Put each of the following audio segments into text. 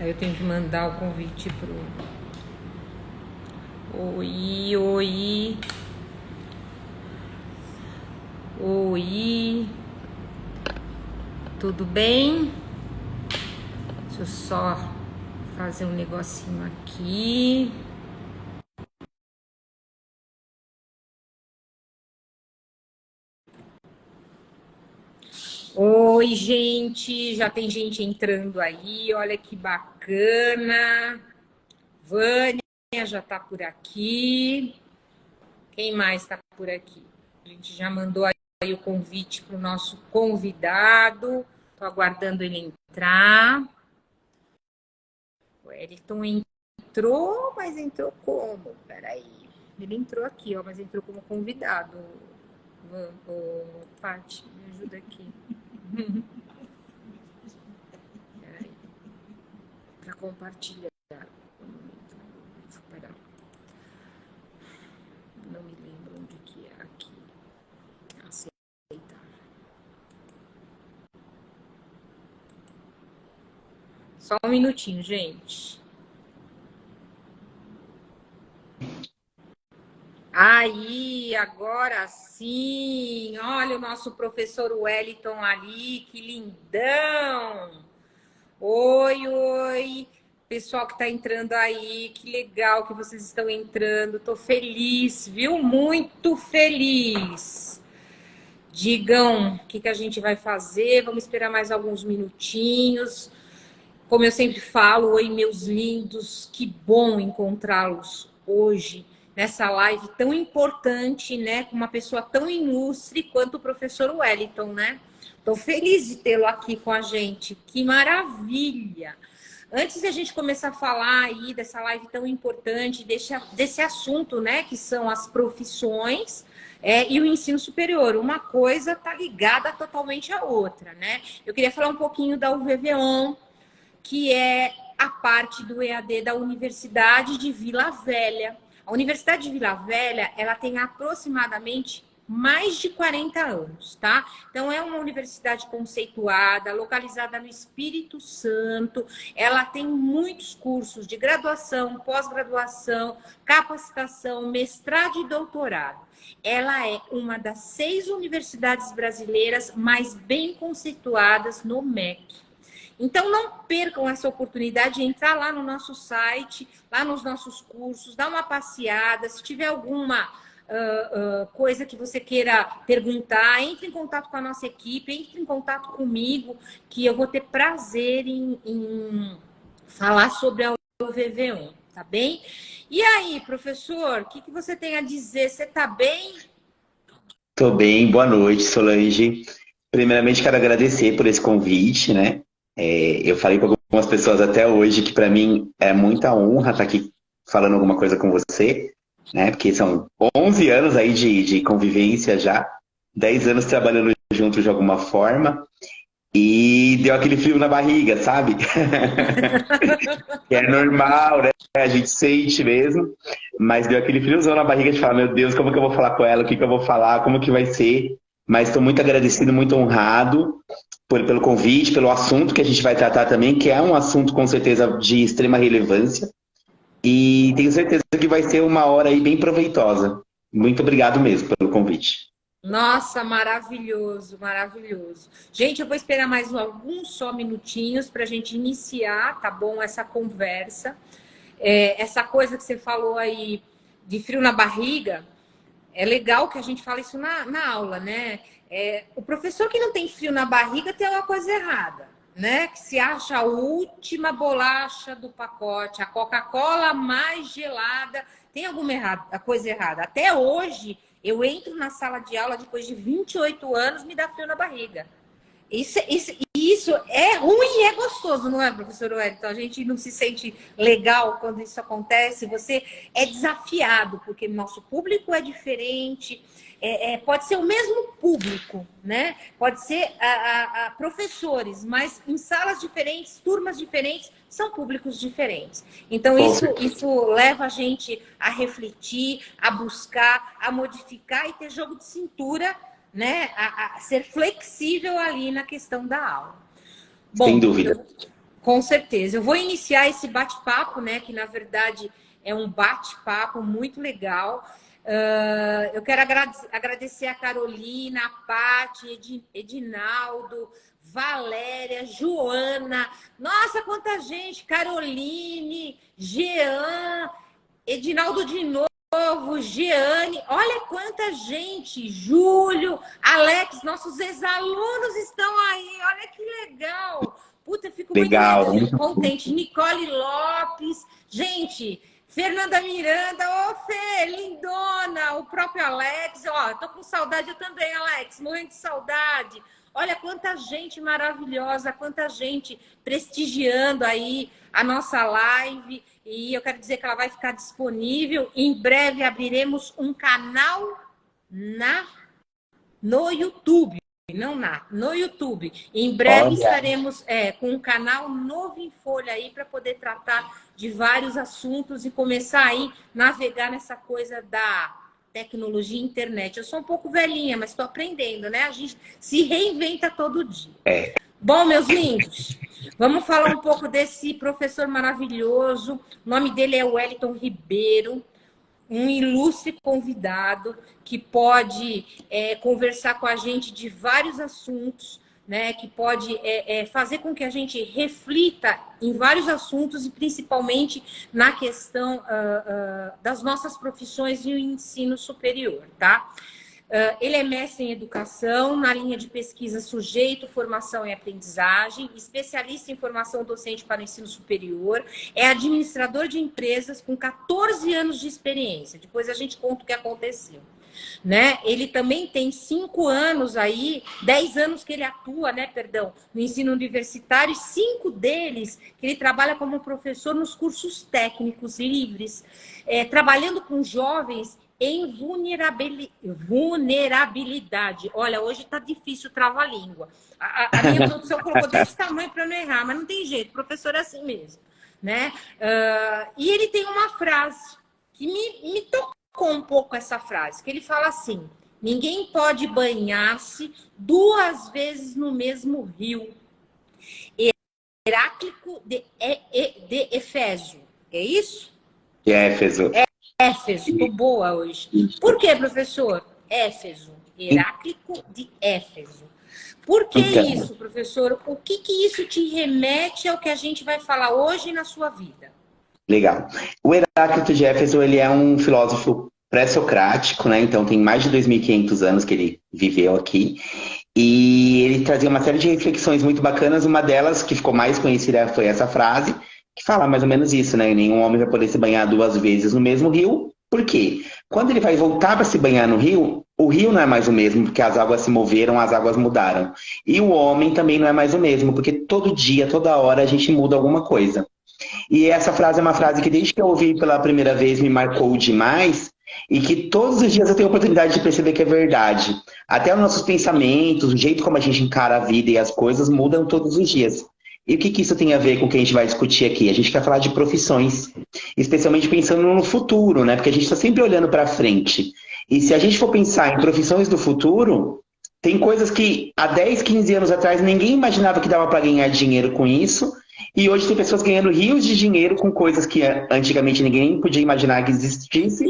Aí eu tenho que mandar o convite pro... Oi, oi. Oi. Tudo bem? Deixa eu só fazer um negocinho aqui. Oi, gente. Já tem gente entrando aí. Olha que bacana. Vânia já tá por aqui. Quem mais tá por aqui? A gente já mandou aí o convite para o nosso convidado. Tô aguardando ele entrar. O Wellington entrou, mas entrou como? Peraí. Ele entrou aqui, ó, mas entrou como convidado. Paty, me ajuda aqui. Peraí. Para compartilhar. Peraí. Não me lembro onde que é aqui. Aceitar. Só um minutinho, gente. Aí, agora sim. Olha o nosso professor Wellington ali, que lindão. Oi, oi. Pessoal que está entrando aí, que legal que vocês estão entrando. Tô feliz, viu? Muito feliz. Digam o que a gente vai fazer. Vamos esperar mais alguns minutinhos. Como eu sempre falo, oi, meus lindos, que bom encontrá-los hoje nessa live tão importante, né? Com uma pessoa tão ilustre quanto o professor Wellington, né? Estou feliz de tê-lo aqui com a gente. Que maravilha! Antes de a gente começar a falar aí dessa live tão importante, desse assunto, né? Que são as profissões. E o ensino superior, uma coisa está ligada totalmente à outra, né? Eu queria falar um pouquinho da UVV-ON, que é a parte do EAD da Universidade de Vila Velha. A Universidade de Vila Velha, ela tem aproximadamente mais de 40 anos, tá? Então, é uma universidade conceituada, localizada no Espírito Santo. Ela tem muitos cursos de graduação, pós-graduação, capacitação, mestrado e doutorado. Ela é uma das 6 universidades brasileiras mais bem conceituadas no MEC. Então, não percam essa oportunidade de entrar lá no nosso site, lá nos nossos cursos, dar uma passeada. Se tiver alguma coisa que você queira perguntar, entre em contato com a nossa equipe, entre em contato comigo, que eu vou ter prazer em falar sobre a UVV-ON, tá bem? E aí, professor, o que você tem a dizer? Você está bem? Tô bem, boa noite, Solange. Primeiramente, quero agradecer por esse convite, né? Eu falei com algumas pessoas até hoje que para mim é muita honra estar aqui falando alguma coisa com você, né? Porque são 11 anos aí de convivência já, 10 anos trabalhando junto de alguma forma, e deu aquele frio na barriga, sabe? Que é normal, né? A gente sente mesmo, mas deu aquele friozão na barriga de falar, meu Deus, como que eu vou falar com ela? O que que eu vou falar? Como que vai ser? Mas estou muito agradecido, muito honrado pelo convite, pelo assunto que a gente vai tratar também, que é um assunto com certeza de extrema relevância. E tenho certeza que vai ser uma hora aí bem proveitosa. Muito obrigado mesmo pelo convite. Nossa, maravilhoso, maravilhoso. Gente, eu vou esperar mais alguns só minutinhos para a gente iniciar, tá bom? Essa conversa. Essa coisa que você falou aí de frio na barriga, é legal que a gente fale isso na aula, né? O professor que não tem frio na barriga tem uma coisa errada, né? Que se acha a última bolacha do pacote, a Coca-Cola mais gelada, tem alguma coisa errada. Até hoje, eu entro na sala de aula depois de 28 anos, me dá frio na barriga. Isso é ruim e é gostoso, não é, professor Wellington? A gente não se sente legal quando isso acontece. Você é desafiado, porque nosso público é diferente. Pode ser o mesmo público, né? Pode ser professores, mas em salas diferentes, turmas diferentes, são públicos diferentes. Então, Com isso leva a gente a refletir, a buscar, a modificar e ter jogo de cintura, né, a ser flexível ali na questão da aula. Sem Bom, dúvida. Com certeza. Eu vou iniciar esse bate-papo, né? Que na verdade é um bate-papo muito legal. Eu quero agradecer a Carolina, a Paty, Edinaldo, Valéria, Joana. Nossa, quanta gente! Caroline, Jean, Edinaldo de novo, Jeane. Olha quanta gente! Júlio, Alex, nossos ex-alunos estão aí. Olha que legal! Puta, eu fico muito Legal. contente. Nicole Lopes. Gente, Fernanda Miranda. Ô, Fê, lindona. O próprio Alex. Ó, tô com saudade. Eu também, Alex. Morrendo de saudade. Olha quanta gente maravilhosa. Quanta gente prestigiando aí a nossa live. E eu quero dizer que ela vai ficar disponível. Em breve abriremos um canal no YouTube. No YouTube. Em breve estaremos com um canal novo em Folha aí para poder tratar de vários assuntos e começar aí navegar nessa coisa da tecnologia e internet. Eu sou um pouco velhinha, mas estou aprendendo, né? A gente se reinventa todo dia. Bom, meus lindos, vamos falar um pouco desse professor maravilhoso. O nome dele é Wellington Ribeiro. Um ilustre convidado que pode conversar com a gente de vários assuntos, né? Que pode fazer com que a gente reflita em vários assuntos e principalmente na questão das nossas profissões e o ensino superior, tá? Ele é mestre em educação, na linha de pesquisa sujeito, formação e aprendizagem, especialista em formação docente para o ensino superior, é administrador de empresas com 14 anos de experiência. Depois a gente conta o que aconteceu. Né? Ele também tem 5 anos aí, 10 anos que ele atua, né, perdão, no ensino universitário, 5 deles que ele trabalha como professor nos cursos técnicos livres, trabalhando com jovens em vulnerabilidade. Olha, hoje está difícil travar a língua. A minha produção colocou desse tamanho para não errar, mas não tem jeito, professor é assim mesmo. Né? E ele tem uma frase que me tocou um pouco essa frase, que ele fala assim: ninguém pode banhar-se 2 vezes no mesmo rio. Heráclito de Éfeso. É isso? De Éfeso. Éfeso, tô boa hoje. Por que, professor? Éfeso. Heráclito de Éfeso. Por que isso, professor? O que isso te remete ao que a gente vai falar hoje na sua vida? Legal. O Heráclito de Éfeso, ele é um filósofo pré-socrático, né? Então tem mais de 2.500 anos que ele viveu aqui. E ele trazia uma série de reflexões muito bacanas. Uma delas, que ficou mais conhecida, foi essa frase, que fala mais ou menos isso, né? Nenhum homem vai poder se banhar 2 vezes no mesmo rio. Por quê? Quando ele vai voltar para se banhar no rio, o rio não é mais o mesmo, porque as águas se moveram, as águas mudaram. E o homem também não é mais o mesmo, porque todo dia, toda hora, a gente muda alguma coisa. E essa frase é uma frase que, desde que eu ouvi pela primeira vez, me marcou demais, e que todos os dias eu tenho a oportunidade de perceber que é verdade. Até os nossos pensamentos, o jeito como a gente encara a vida e as coisas mudam todos os dias. E o que isso tem a ver com o que a gente vai discutir aqui? A gente quer falar de profissões, especialmente pensando no futuro, né? Porque a gente está sempre olhando para frente. E se a gente for pensar em profissões do futuro, tem coisas que há 10, 15 anos atrás ninguém imaginava que dava para ganhar dinheiro com isso. E hoje tem pessoas ganhando rios de dinheiro com coisas que antigamente ninguém podia imaginar que existisse.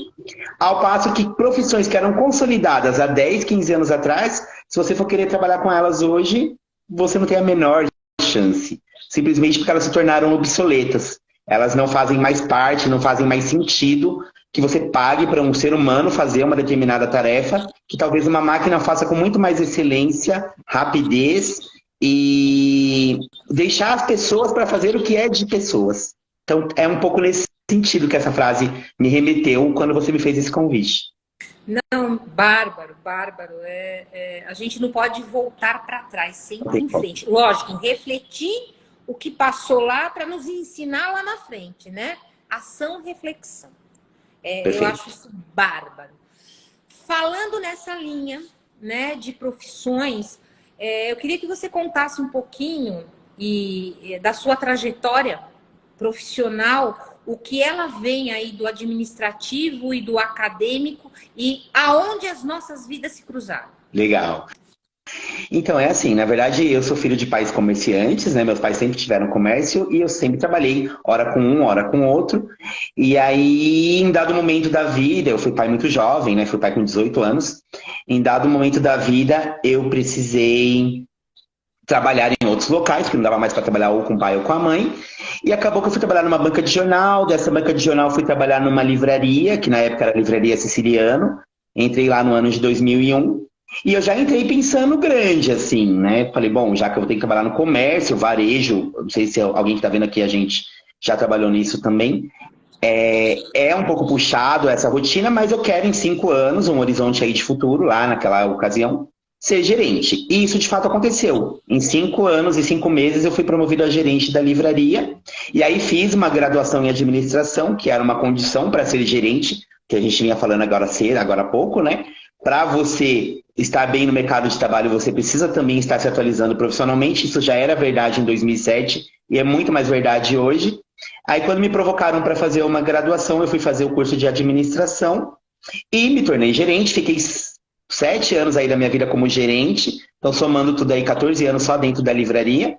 Ao passo que profissões que eram consolidadas há 10, 15 anos atrás, se você for querer trabalhar com elas hoje, você não tem a menor chance. Simplesmente porque elas se tornaram obsoletas. Elas não fazem mais parte, não fazem mais sentido que você pague para um ser humano fazer uma determinada tarefa, que talvez uma máquina faça com muito mais excelência, rapidez e deixar as pessoas para fazer o que é de pessoas. Então, é um pouco nesse sentido que essa frase me remeteu quando você me fez esse convite. Não, bárbaro. A gente não pode voltar para trás, sempre em frente. Lógico, refletir o que passou lá para nos ensinar lá na frente, né? Ação, reflexão. Eu acho isso bárbaro. Falando nessa linha, né, de profissões, eu queria que você contasse um pouquinho da sua trajetória profissional, o que ela vem aí do administrativo e do acadêmico e aonde as nossas vidas se cruzaram. Legal. Então, é assim, na verdade, eu sou filho de pais comerciantes, né? Meus pais sempre tiveram comércio e eu sempre trabalhei, hora com um, hora com outro. E aí, em dado momento da vida, eu fui pai muito jovem, né? Fui pai com 18 anos. Em dado momento da vida, eu precisei trabalhar em outros locais, porque não dava mais para trabalhar ou com o pai ou com a mãe. E acabou que eu fui trabalhar numa banca de jornal. Dessa banca de jornal, eu fui trabalhar numa livraria, que na época era a Livraria Siciliano. Entrei lá no ano de 2001. E eu já entrei pensando grande, assim, né? Falei, bom, já que eu vou ter que trabalhar no comércio, varejo, não sei se alguém que está vendo aqui, a gente já trabalhou nisso também. É um pouco puxado essa rotina, mas eu quero em 5 anos, um horizonte aí de futuro, lá naquela ocasião, ser gerente. E isso de fato aconteceu. Em 5 anos e 5 meses eu fui promovido a gerente da livraria. E aí fiz uma graduação em administração, que era uma condição para ser gerente, que a gente vinha falando agora há pouco, né? Para você estar bem no mercado de trabalho, você precisa também estar se atualizando profissionalmente. Isso já era verdade em 2007 e é muito mais verdade hoje. Aí, quando me provocaram para fazer uma graduação, eu fui fazer o curso de administração e me tornei gerente. Fiquei 7 anos aí da minha vida como gerente, então somando tudo aí, 14 anos só dentro da livraria.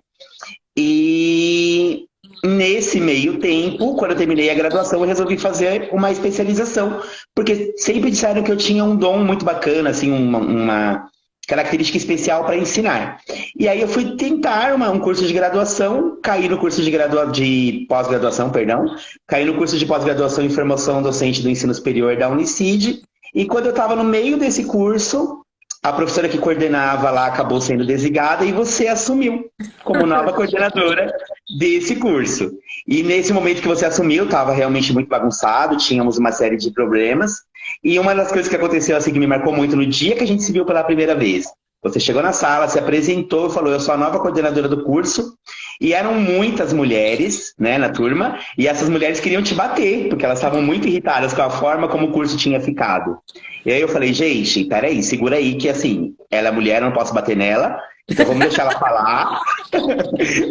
E nesse meio tempo, quando eu terminei a graduação, eu resolvi fazer uma especialização, porque sempre disseram que eu tinha um dom muito bacana, assim, uma característica especial para ensinar. E aí eu fui tentar um curso de graduação, caí no curso de pós-graduação, perdão, caí no curso de pós-graduação em formação docente do ensino superior da Unicid, e quando eu estava no meio desse curso, a professora que coordenava lá acabou sendo desligada e você assumiu como nova coordenadora desse curso. E nesse momento que você assumiu, estava realmente muito bagunçado, tínhamos uma série de problemas. E uma das coisas que aconteceu assim que me marcou muito no dia que a gente se viu pela primeira vez. Você chegou na sala, se apresentou e falou, eu sou a nova coordenadora do curso. E eram muitas mulheres, né, na turma, e essas mulheres queriam te bater, porque elas estavam muito irritadas com a forma como o curso tinha ficado. E aí eu falei, gente, peraí, segura aí que assim, ela é mulher, eu não posso bater nela, então vamos deixar ela falar,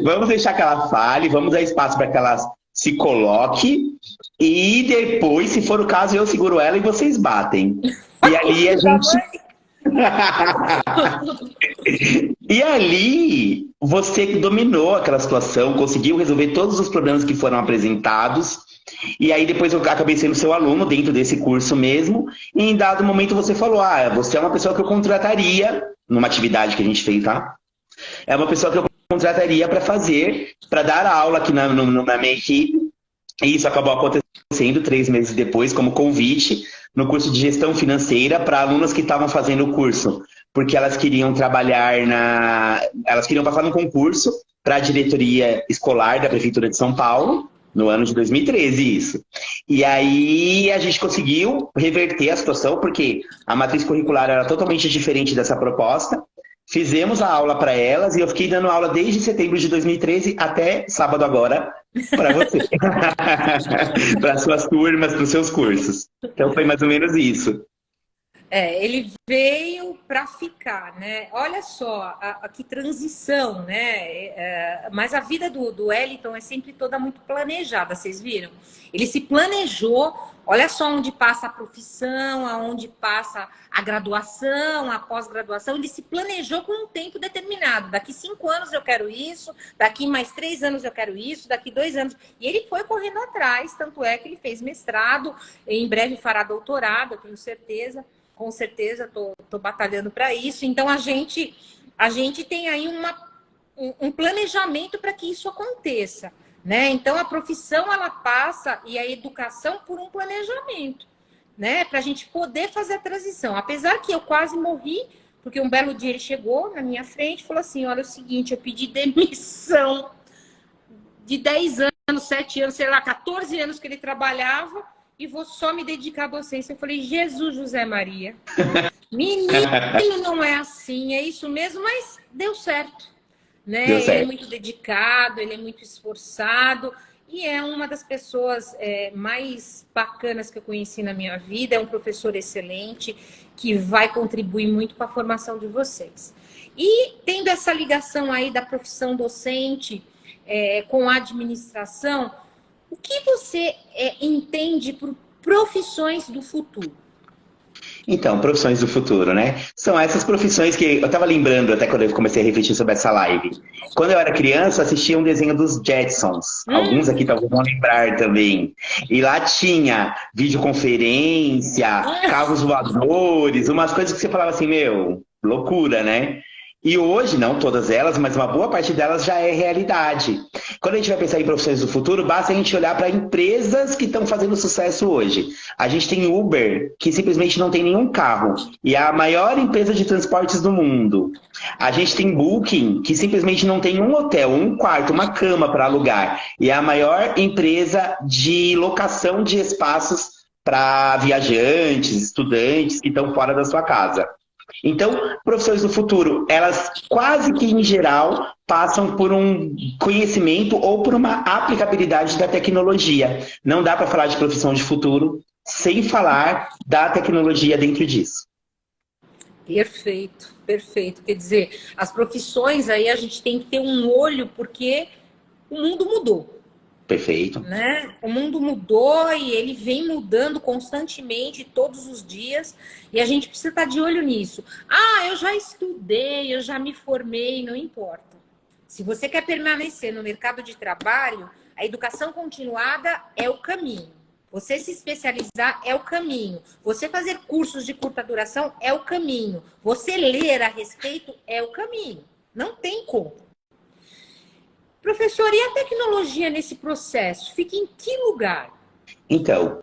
vamos deixar que ela fale, vamos dar espaço para que ela se coloque, e depois, se for o caso, eu seguro ela e vocês batem. E ali a gente e ali você dominou aquela situação, conseguiu resolver todos os problemas que foram apresentados. E aí depois eu acabei sendo seu aluno dentro desse curso mesmo. E em dado momento você falou, você é uma pessoa que eu contrataria, numa atividade que a gente fez, tá? É uma pessoa que eu contrataria para fazer, para dar aula aqui na minha equipe. E isso acabou acontecendo 3 meses depois, como convite, no curso de gestão financeira para alunas que estavam fazendo o curso, porque elas queriam trabalhar elas queriam passar no concurso para a diretoria escolar da Prefeitura de São Paulo, no ano de 2013, isso. E aí a gente conseguiu reverter a situação, porque a matriz curricular era totalmente diferente dessa proposta. Fizemos a aula para elas e eu fiquei dando aula desde setembro de 2013 até sábado agora para você. Para suas turmas, para os seus cursos. Então foi mais ou menos isso. Ele veio para ficar, né? Olha só, que transição, né? Mas a vida do Wellington é sempre toda muito planejada, vocês viram? Ele se planejou, olha só onde passa a profissão, aonde passa a graduação, a pós-graduação, ele se planejou com um tempo determinado. Daqui 5 anos eu quero isso, daqui mais 3 anos eu quero isso, daqui 2 anos. E ele foi correndo atrás, tanto é que ele fez mestrado, em breve fará doutorado, eu tenho certeza. Com certeza, tô batalhando para isso. Então, a gente tem aí um planejamento para que isso aconteça, né? Então, a profissão, ela passa, e a educação por um planejamento, né? Para a gente poder fazer a transição. Apesar que eu quase morri, porque um belo dia ele chegou na minha frente e falou assim, olha, é o seguinte, eu pedi demissão de 10 anos, 7 anos, sei lá, 14 anos que ele trabalhava, e vou só me dedicar à docência. Eu falei, Jesus, José Maria, menino não é assim, é isso mesmo, mas deu certo, né? Deu Ele é certo. muito dedicado, ele é muito esforçado, e é uma das pessoas mais bacanas que eu conheci na minha vida, é um professor excelente, que vai contribuir muito com a formação de vocês. E tendo essa ligação aí da profissão docente com a administração, o que você entende por profissões do futuro? Então, profissões do futuro, né? São essas profissões que eu estava lembrando até quando eu comecei a refletir sobre essa live. Quando eu era criança, eu assistia um desenho dos Jetsons. Alguns aqui talvez vão lembrar também. E lá tinha videoconferência, carros voadores, umas coisas que você falava assim, meu, loucura, né? E hoje, não todas elas, mas uma boa parte delas já é realidade. Quando a gente vai pensar em profissões do futuro, basta a gente olhar para empresas que estão fazendo sucesso hoje. A gente tem Uber, que simplesmente não tem nenhum carro, e é a maior empresa de transportes do mundo. A gente tem Booking, que simplesmente não tem um hotel, um quarto, uma cama para alugar, e é a maior empresa de locação de espaços para viajantes, estudantes que estão fora da sua casa. Então, profissões do futuro, elas quase que em geral passam por um conhecimento ou por uma aplicabilidade da tecnologia. Não dá para falar de profissão de futuro sem falar da tecnologia dentro disso. Perfeito, perfeito. Quer dizer, as profissões aí a gente tem que ter um olho porque o mundo mudou. Perfeito. Né? O mundo mudou e ele vem mudando constantemente, todos os dias, e a gente precisa estar de olho nisso. Ah, eu já estudei, eu já me formei, não importa. Se você quer permanecer no mercado de trabalho, a educação continuada é o caminho. Você se especializar é o caminho. Você fazer cursos de curta duração é o caminho. Você ler a respeito é o caminho. Não tem como. Professor, e a tecnologia nesse processo? Fica em que lugar? Então,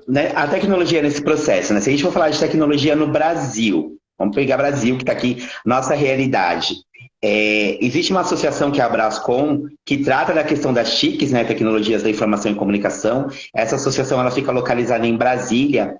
né, a tecnologia nesse processo, né? Se a gente for falar de tecnologia no Brasil, vamos pegar Brasil, que está aqui, nossa realidade. Existe uma associação que é a Brascom, que trata da questão das TICs, né, Tecnologias da Informação e Comunicação. Essa associação ela fica localizada em Brasília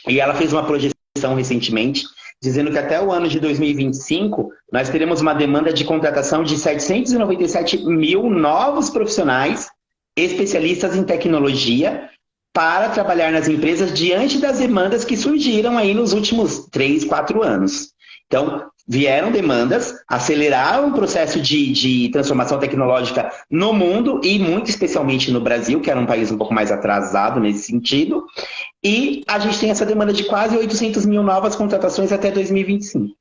e ela fez uma projeção recentemente dizendo que até o ano de 2025 nós teremos uma demanda de contratação de 797 mil novos profissionais especialistas em tecnologia para trabalhar nas empresas diante das demandas que surgiram aí nos últimos 3, 4 anos. Então, vieram demandas, aceleraram o processo de transformação tecnológica no mundo e muito especialmente no Brasil, que era um país um pouco mais atrasado nesse sentido. E a gente tem essa demanda de quase 800 mil novas contratações até 2025.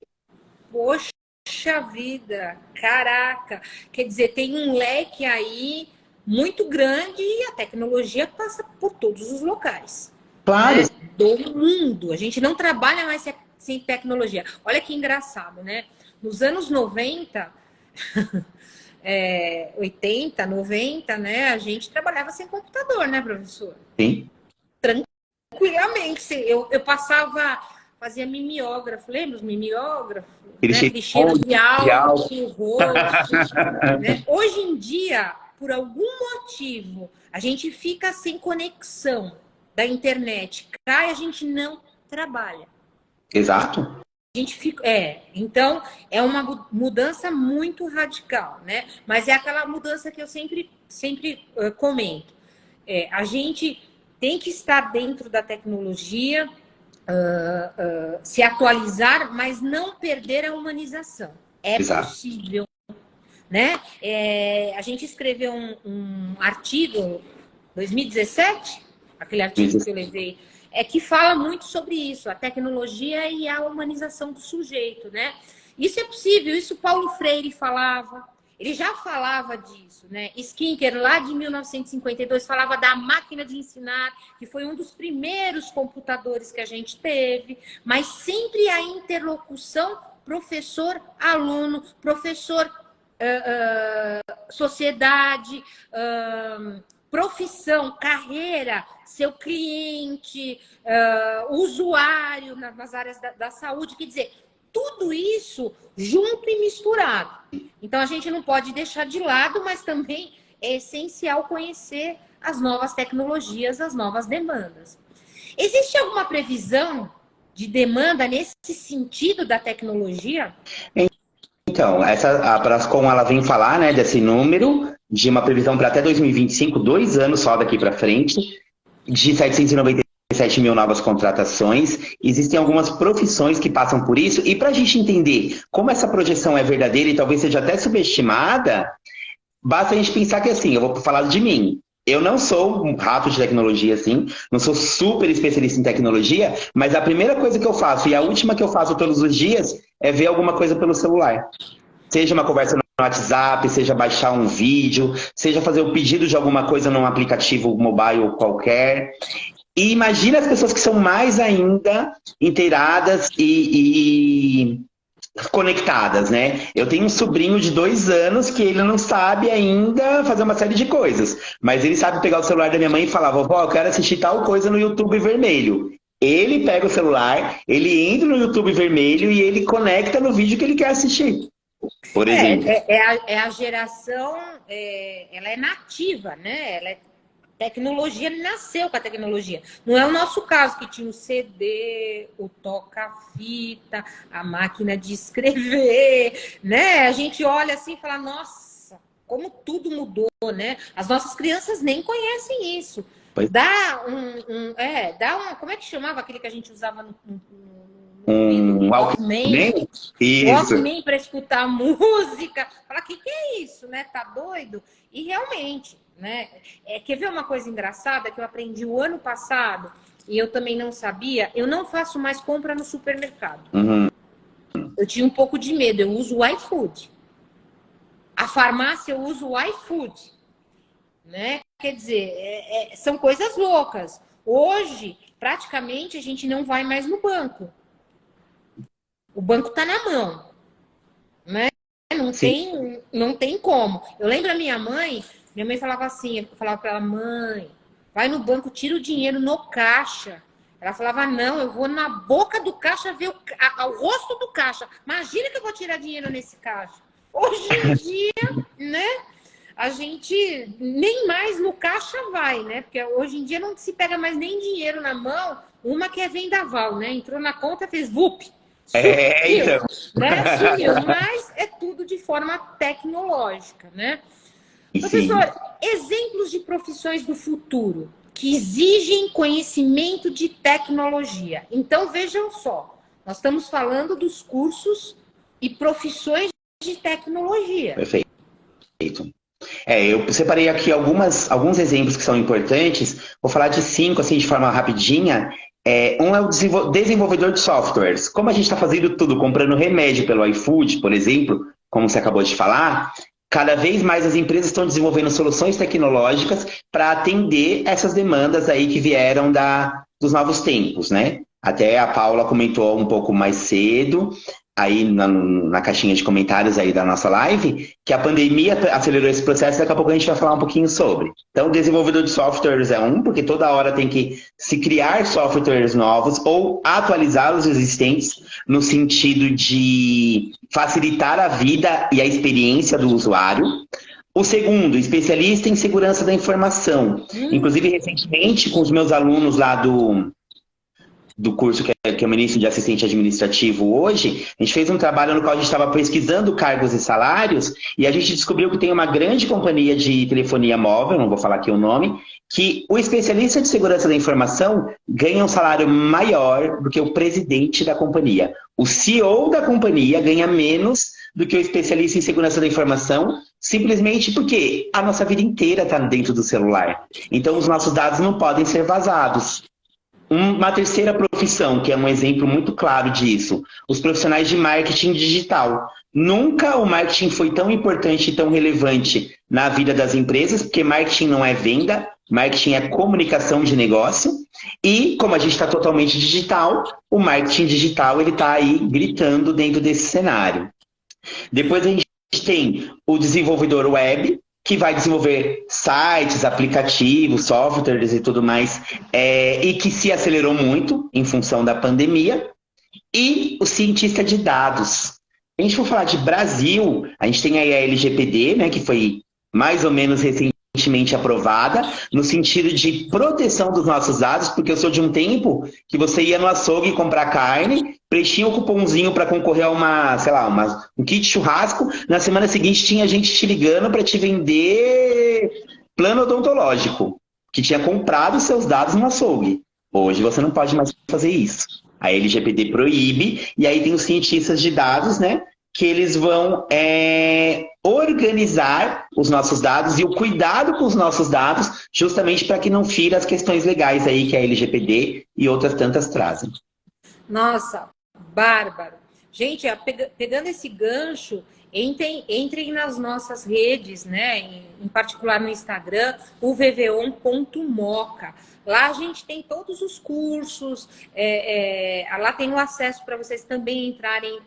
Poxa vida, caraca! Quer dizer, tem um leque aí muito grande e a tecnologia passa por todos os locais. Claro. Né? Do mundo. A gente não trabalha mais sem tecnologia. Olha que engraçado, né? Nos anos 90, 80, 90, né? A gente trabalhava sem computador, né, professor? Sim. Tranquilamente. Eu passava, fazia mimeógrafo, lembra os mimeógrafos? Né? Cheiros de álcool, rosto. Né? Hoje em dia, por algum motivo, a gente fica sem conexão da internet. Cai, a gente não trabalha. Exato. A gente fica, então é uma mudança muito radical, né? Mas é aquela mudança que eu sempre comento. A gente tem que estar dentro da tecnologia, se atualizar, mas não perder a humanização. É Exato. possível, né? A gente escreveu um artigo 2017, aquele artigo que eu levei, que fala muito sobre isso, a tecnologia e a humanização do sujeito, né? Isso é possível, isso Paulo Freire falava, ele já falava disso, né? Skinner, lá de 1952, falava da máquina de ensinar, que foi um dos primeiros computadores que a gente teve, mas sempre a interlocução professor-aluno, professor sociedade, profissão, carreira, seu cliente, usuário nas áreas da saúde, quer dizer, tudo isso junto e misturado. Então, a gente não pode deixar de lado, mas também é essencial conhecer as novas tecnologias, as novas demandas. Existe alguma previsão de demanda nesse sentido da tecnologia? Então, a Brascom ela vem falar, né, desse número, de uma previsão para até 2025, 2 anos só daqui para frente, de 797 mil novas contratações. Existem algumas profissões que passam por isso, e para a gente entender como essa projeção é verdadeira e talvez seja até subestimada, basta a gente pensar que assim, eu vou falar de mim. Eu não sou um rato de tecnologia, assim, não sou super especialista em tecnologia, mas a primeira coisa que eu faço e a última que eu faço todos os dias é ver alguma coisa pelo celular. Seja uma conversa no WhatsApp, seja baixar um vídeo, seja fazer o pedido de alguma coisa num aplicativo mobile qualquer. E imagina as pessoas que são mais ainda inteiradas e conectadas, né? Eu tenho um sobrinho de 2 anos que ele não sabe ainda fazer uma série de coisas, mas ele sabe pegar o celular da minha mãe e falar, vovó, eu quero assistir tal coisa no YouTube vermelho. Ele pega o celular, ele entra no YouTube vermelho e ele conecta no vídeo que ele quer assistir, por exemplo. É a geração, ela é nativa, né? Ela é tecnologia, nasceu com a tecnologia. Não é o nosso caso, que tinha o CD, o toca-fita, a máquina de escrever, né? A gente olha assim e fala, nossa, como tudo mudou, né? As nossas crianças nem conhecem isso. Pois. Como é que chamava aquele que a gente usava no ouvido? Um Walkman. Isso. Walkman para escutar música. Fala, que é isso, né? Tá doido? E realmente, né? Quer ver uma coisa engraçada que eu aprendi o ano passado e eu também não sabia? Eu não faço mais compra no supermercado. Uhum. Eu tinha um pouco de medo, eu uso o iFood. A farmácia eu uso o iFood, né? Quer dizer, são coisas loucas. Hoje, praticamente, a gente não vai mais no banco. O banco está na mão, né? Não tem como. Eu lembro a minha mãe falava assim, eu falava para ela, mãe, vai no banco, tira o dinheiro no caixa. Ela falava, não, eu vou na boca do caixa ver o rosto do caixa. Imagina que eu vou tirar dinheiro nesse caixa. Hoje em dia, né? A gente nem mais no caixa vai, né? Porque hoje em dia não se pega mais nem dinheiro na mão. Uma que é vendaval, né? Entrou na conta, fez VUP. Sumiu, Então. né? Sumiu. Mas é tudo de forma tecnológica, né? Professor, exemplos de profissões do futuro que exigem conhecimento de tecnologia. Então, vejam só, nós estamos falando dos cursos e profissões de tecnologia. Perfeito. Eu separei aqui alguns exemplos que são importantes. Vou falar de 5, assim, de forma rapidinha. Um é o desenvolvedor de softwares. Como a gente está fazendo tudo, comprando remédio pelo iFood, por exemplo, como você acabou de falar, cada vez mais as empresas estão desenvolvendo soluções tecnológicas para atender essas demandas aí que vieram dos novos tempos, né? Até a Paula comentou um pouco mais cedo, aí na caixinha de comentários aí da nossa live, que a pandemia acelerou esse processo e daqui a pouco a gente vai falar um pouquinho sobre. Então, o desenvolvedor de softwares é porque toda hora tem que se criar softwares novos ou atualizar os existentes no sentido de facilitar a vida e a experiência do usuário. O segundo, especialista em segurança da informação. Inclusive, recentemente, com os meus alunos lá do curso que eu ministro de assistente administrativo hoje, a gente fez um trabalho no qual a gente estava pesquisando cargos e salários e a gente descobriu que tem uma grande companhia de telefonia móvel, não vou falar aqui o nome, que o especialista de segurança da informação ganha um salário maior do que o presidente da companhia. O CEO da companhia ganha menos do que o especialista em segurança da informação, simplesmente porque a nossa vida inteira está dentro do celular. Então, os nossos dados não podem ser vazados. Uma terceira profissão, que é um exemplo muito claro disso, os profissionais de marketing digital. Nunca o marketing foi tão importante e tão relevante na vida das empresas, porque marketing não é venda, marketing é comunicação de negócio. E, como a gente está totalmente digital, o marketing digital está aí gritando dentro desse cenário. Depois a gente tem o desenvolvedor web, que vai desenvolver sites, aplicativos, softwares e tudo mais, e que se acelerou muito em função da pandemia. E o cientista de dados. Se a gente for falar de Brasil, a gente tem aí a LGPD, né, que foi mais ou menos recentemente aprovada, no sentido de proteção dos nossos dados, porque eu sou de um tempo que você ia no açougue comprar carne, preenchia um cupomzinho para concorrer a um kit churrasco, na semana seguinte tinha gente te ligando para te vender plano odontológico, que tinha comprado seus dados no açougue. Hoje você não pode mais fazer isso. A LGPD proíbe, e aí tem os cientistas de dados, né, que eles vão organizar os nossos dados e o cuidado com os nossos dados, justamente para que não fira as questões legais aí que a LGPD e outras tantas trazem. Nossa, bárbaro. Gente, pegando esse gancho, entrem nas nossas redes, né? Em particular no Instagram, o vvon.moca. Lá a gente tem todos os cursos, lá tem o acesso para vocês também entrarem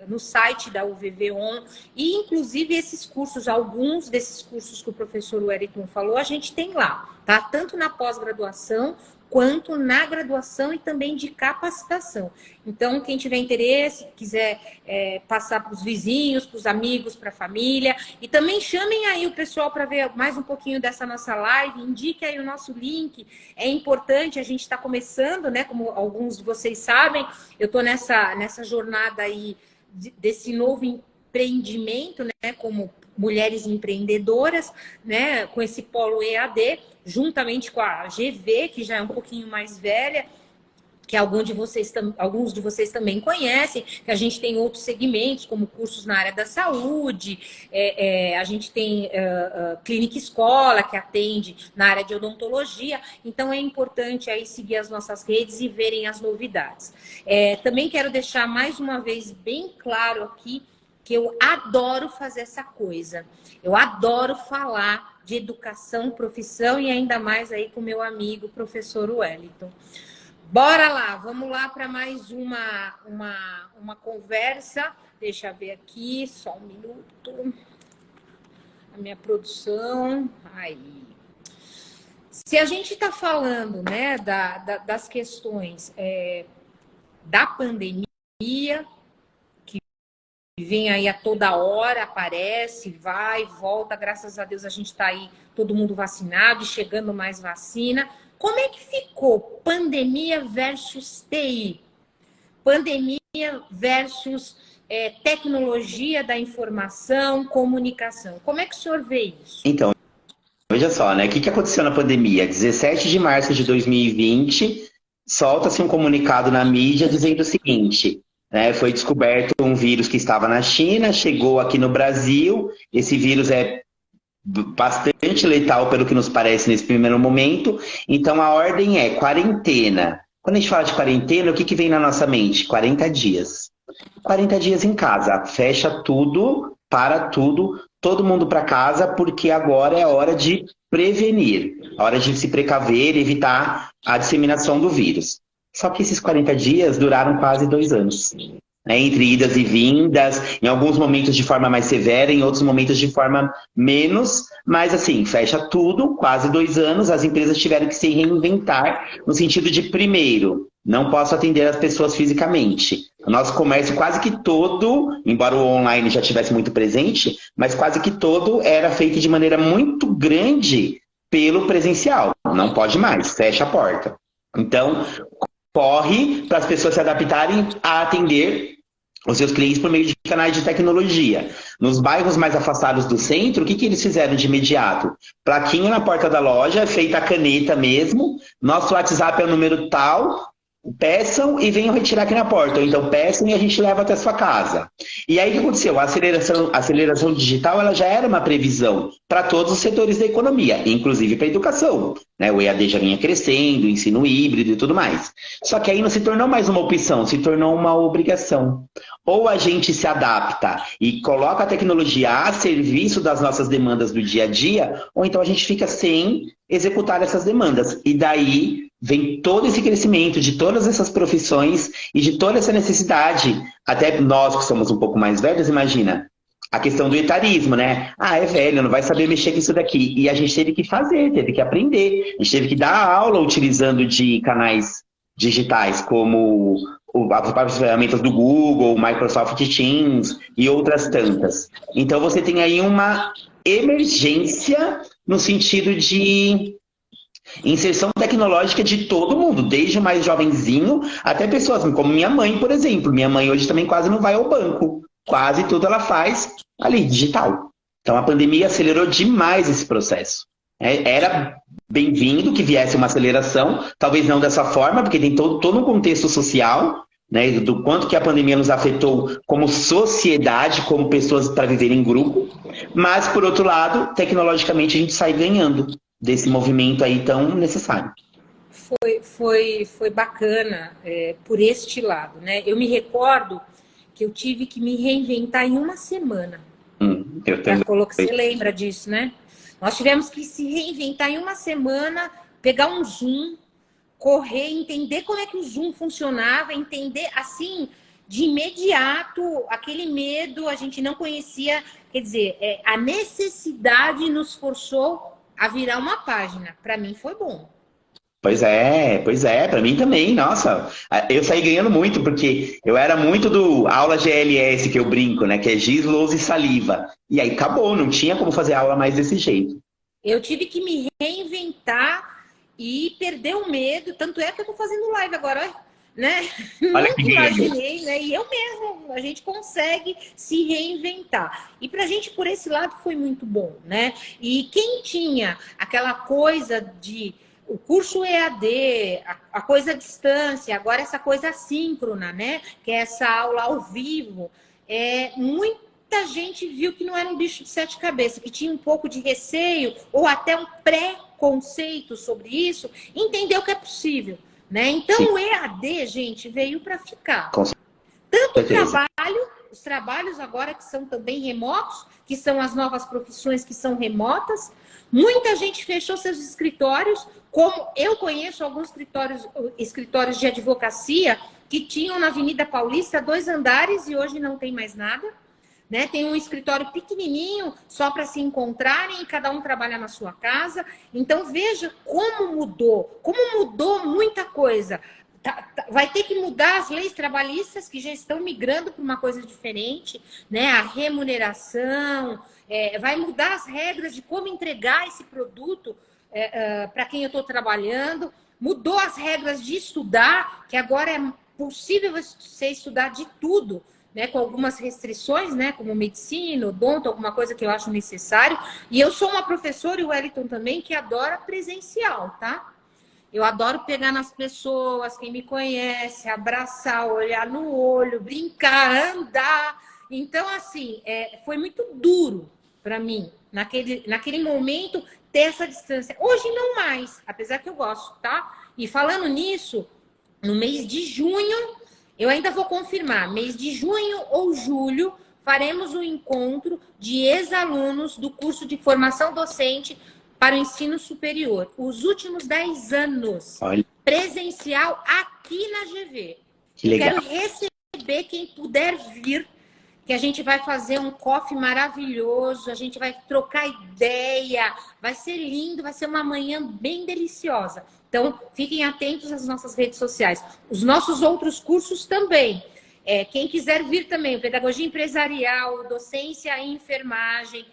no site da UVVON, e inclusive esses cursos, alguns desses cursos que o professor Wellington falou, a gente tem lá, tá? Tanto na pós-graduação, quanto na graduação e também de capacitação. Então, quem tiver interesse, quiser passar para os vizinhos, para os amigos, para a família, e também chamem aí o pessoal para ver mais um pouquinho dessa nossa live, indique aí o nosso link, é importante, a gente está começando, né, como alguns de vocês sabem, eu estou nessa jornada aí desse novo empreendimento, né, como mulheres empreendedoras, né, com esse polo EAD, juntamente com a GV, que já é um pouquinho mais velha, que alguns de vocês também conhecem, que a gente tem outros segmentos, como cursos na área da saúde, a gente tem clínica escola, que atende na área de odontologia, então é importante aí seguir as nossas redes e verem as novidades. Também quero deixar mais uma vez bem claro aqui, que eu adoro fazer essa coisa. Eu adoro falar de educação, profissão e ainda mais aí com meu amigo, professor Wellington. Bora lá, vamos lá para mais uma conversa. Deixa eu ver aqui, só um minuto. A minha produção. Aí. Se a gente está falando, né, das questões da pandemia, vem aí a toda hora, aparece, vai, volta, graças a Deus a gente está aí, todo mundo vacinado, chegando mais vacina. Como é que ficou pandemia versus TI? Pandemia versus tecnologia da informação, comunicação. Como é que o senhor vê isso? Então, veja só, né? O que aconteceu na pandemia? 17 de março de 2020, solta-se um comunicado na mídia dizendo o seguinte... Foi descoberto um vírus que estava na China, chegou aqui no Brasil. Esse vírus é bastante letal, pelo que nos parece nesse primeiro momento. Então, a ordem é quarentena. Quando a gente fala de quarentena, o que vem na nossa mente? 40 dias. 40 dias em casa. Fecha tudo, para tudo, todo mundo para casa, porque agora é a hora de prevenir, a hora de se precaver e evitar a disseminação do vírus. Só que esses 40 dias duraram quase 2 anos. Entre idas e vindas, em alguns momentos de forma mais severa, em outros momentos de forma menos, mas assim, fecha tudo, quase 2 anos, as empresas tiveram que se reinventar, no sentido de, primeiro, não posso atender as pessoas fisicamente. O nosso comércio quase que todo, embora o online já estivesse muito presente, mas quase que todo era feito de maneira muito grande pelo presencial. Não pode mais, fecha a porta. Então, corre para as pessoas se adaptarem a atender os seus clientes por meio de canais de tecnologia. Nos bairros mais afastados do centro, o que eles fizeram de imediato? Plaquinha na porta da loja, feita a caneta mesmo, nosso WhatsApp é o número tal, peçam e venham retirar aqui na porta. Ou então peçam e a gente leva até a sua casa. E aí o que aconteceu? A aceleração digital ela já era uma previsão para todos os setores da economia, inclusive para a educação. O EAD já vinha crescendo, o ensino híbrido e tudo mais. Só que aí não se tornou mais uma opção, se tornou uma obrigação. Ou a gente se adapta e coloca a tecnologia a serviço das nossas demandas do dia a dia, ou então a gente fica sem executar essas demandas. E daí vem todo esse crescimento de todas essas profissões e de toda essa necessidade. Até nós que somos um pouco mais velhos, imagina, a questão do etarismo, né? É velho, não vai saber mexer com isso daqui. E a gente teve que fazer, teve que aprender. A gente teve que dar aula utilizando de canais digitais, como as próprias ferramentas do Google, Microsoft Teams e outras tantas. Então você tem aí uma emergência no sentido de inserção tecnológica de todo mundo, desde o mais jovenzinho até pessoas como minha mãe, por exemplo. Minha mãe hoje também quase não vai ao banco. Quase tudo ela faz ali, digital. Então a pandemia acelerou demais esse processo. Era bem-vindo que viesse uma aceleração, talvez não dessa forma, porque tem todo um contexto social, né? Do quanto que a pandemia nos afetou como sociedade, como pessoas para viver em grupo. Mas, por outro lado, tecnologicamente a gente sai ganhando desse movimento aí tão necessário. Foi bacana por este lado, né? Eu me recordo que eu tive que me reinventar em uma semana. Eu também. Você lembra disso, né? Nós tivemos que se reinventar em uma semana, pegar um Zoom, correr, entender como é que o Zoom funcionava, entender assim, de imediato, aquele medo, a gente não conhecia, quer dizer, a necessidade nos forçou a virar uma página. Para mim foi bom. Pois é, para mim também, nossa, eu saí ganhando muito, porque eu era muito do aula GLS, que eu brinco, né, que é giz, lousa e saliva, e aí acabou, não tinha como fazer aula mais desse jeito. Eu tive que me reinventar e perder o medo, tanto é que eu tô fazendo live agora, né? Olha Nunca que imaginei, né? E eu mesmo, a gente consegue se reinventar. E pra gente, por esse lado, foi muito bom, né? E quem tinha aquela coisa de o curso EAD, a coisa à distância, agora essa coisa assíncrona, né? Que é essa aula ao vivo, muita gente viu que não era um bicho de sete cabeças, que tinha um pouco de receio ou até um pré-conceito sobre isso, entendeu que é possível, né? Então, sim, o EAD, gente, veio para ficar. Tanto os trabalhos agora que são também remotos, que são as novas profissões que são remotas. Muita gente fechou seus escritórios, como eu conheço alguns escritórios de advocacia que tinham na Avenida Paulista 2 andares e hoje não tem mais nada. Né? Tem um escritório pequenininho só para se encontrarem e cada um trabalha na sua casa. Então, veja como mudou muita coisa. Vai ter que mudar as leis trabalhistas que já estão migrando para uma coisa diferente, né? A remuneração, vai mudar as regras de como entregar esse produto para quem eu estou trabalhando. Mudou as regras de estudar, que agora é possível você estudar de tudo, né, com algumas restrições, né, como medicina, odonto, alguma coisa que eu acho necessário. E eu sou uma professora, e o Wellington também, que adora presencial, tá? Eu adoro pegar nas pessoas, quem me conhece, abraçar, olhar no olho, brincar, andar. Então, assim, foi muito duro para mim, naquele momento, ter essa distância. Hoje não mais, apesar que eu gosto, tá? E falando nisso, no mês de junho, eu ainda vou confirmar, mês de junho ou julho, faremos um encontro de ex-alunos do curso de formação docente para o ensino superior. Os últimos 10 anos, presencial aqui na GV. Que legal. Eu quero receber quem puder vir, que a gente vai fazer um coffee maravilhoso, a gente vai trocar ideia, vai ser lindo, vai ser uma manhã bem deliciosa. Então, fiquem atentos às nossas redes sociais. Os nossos outros cursos também. Quem quiser vir também, pedagogia empresarial, docência e enfermagem,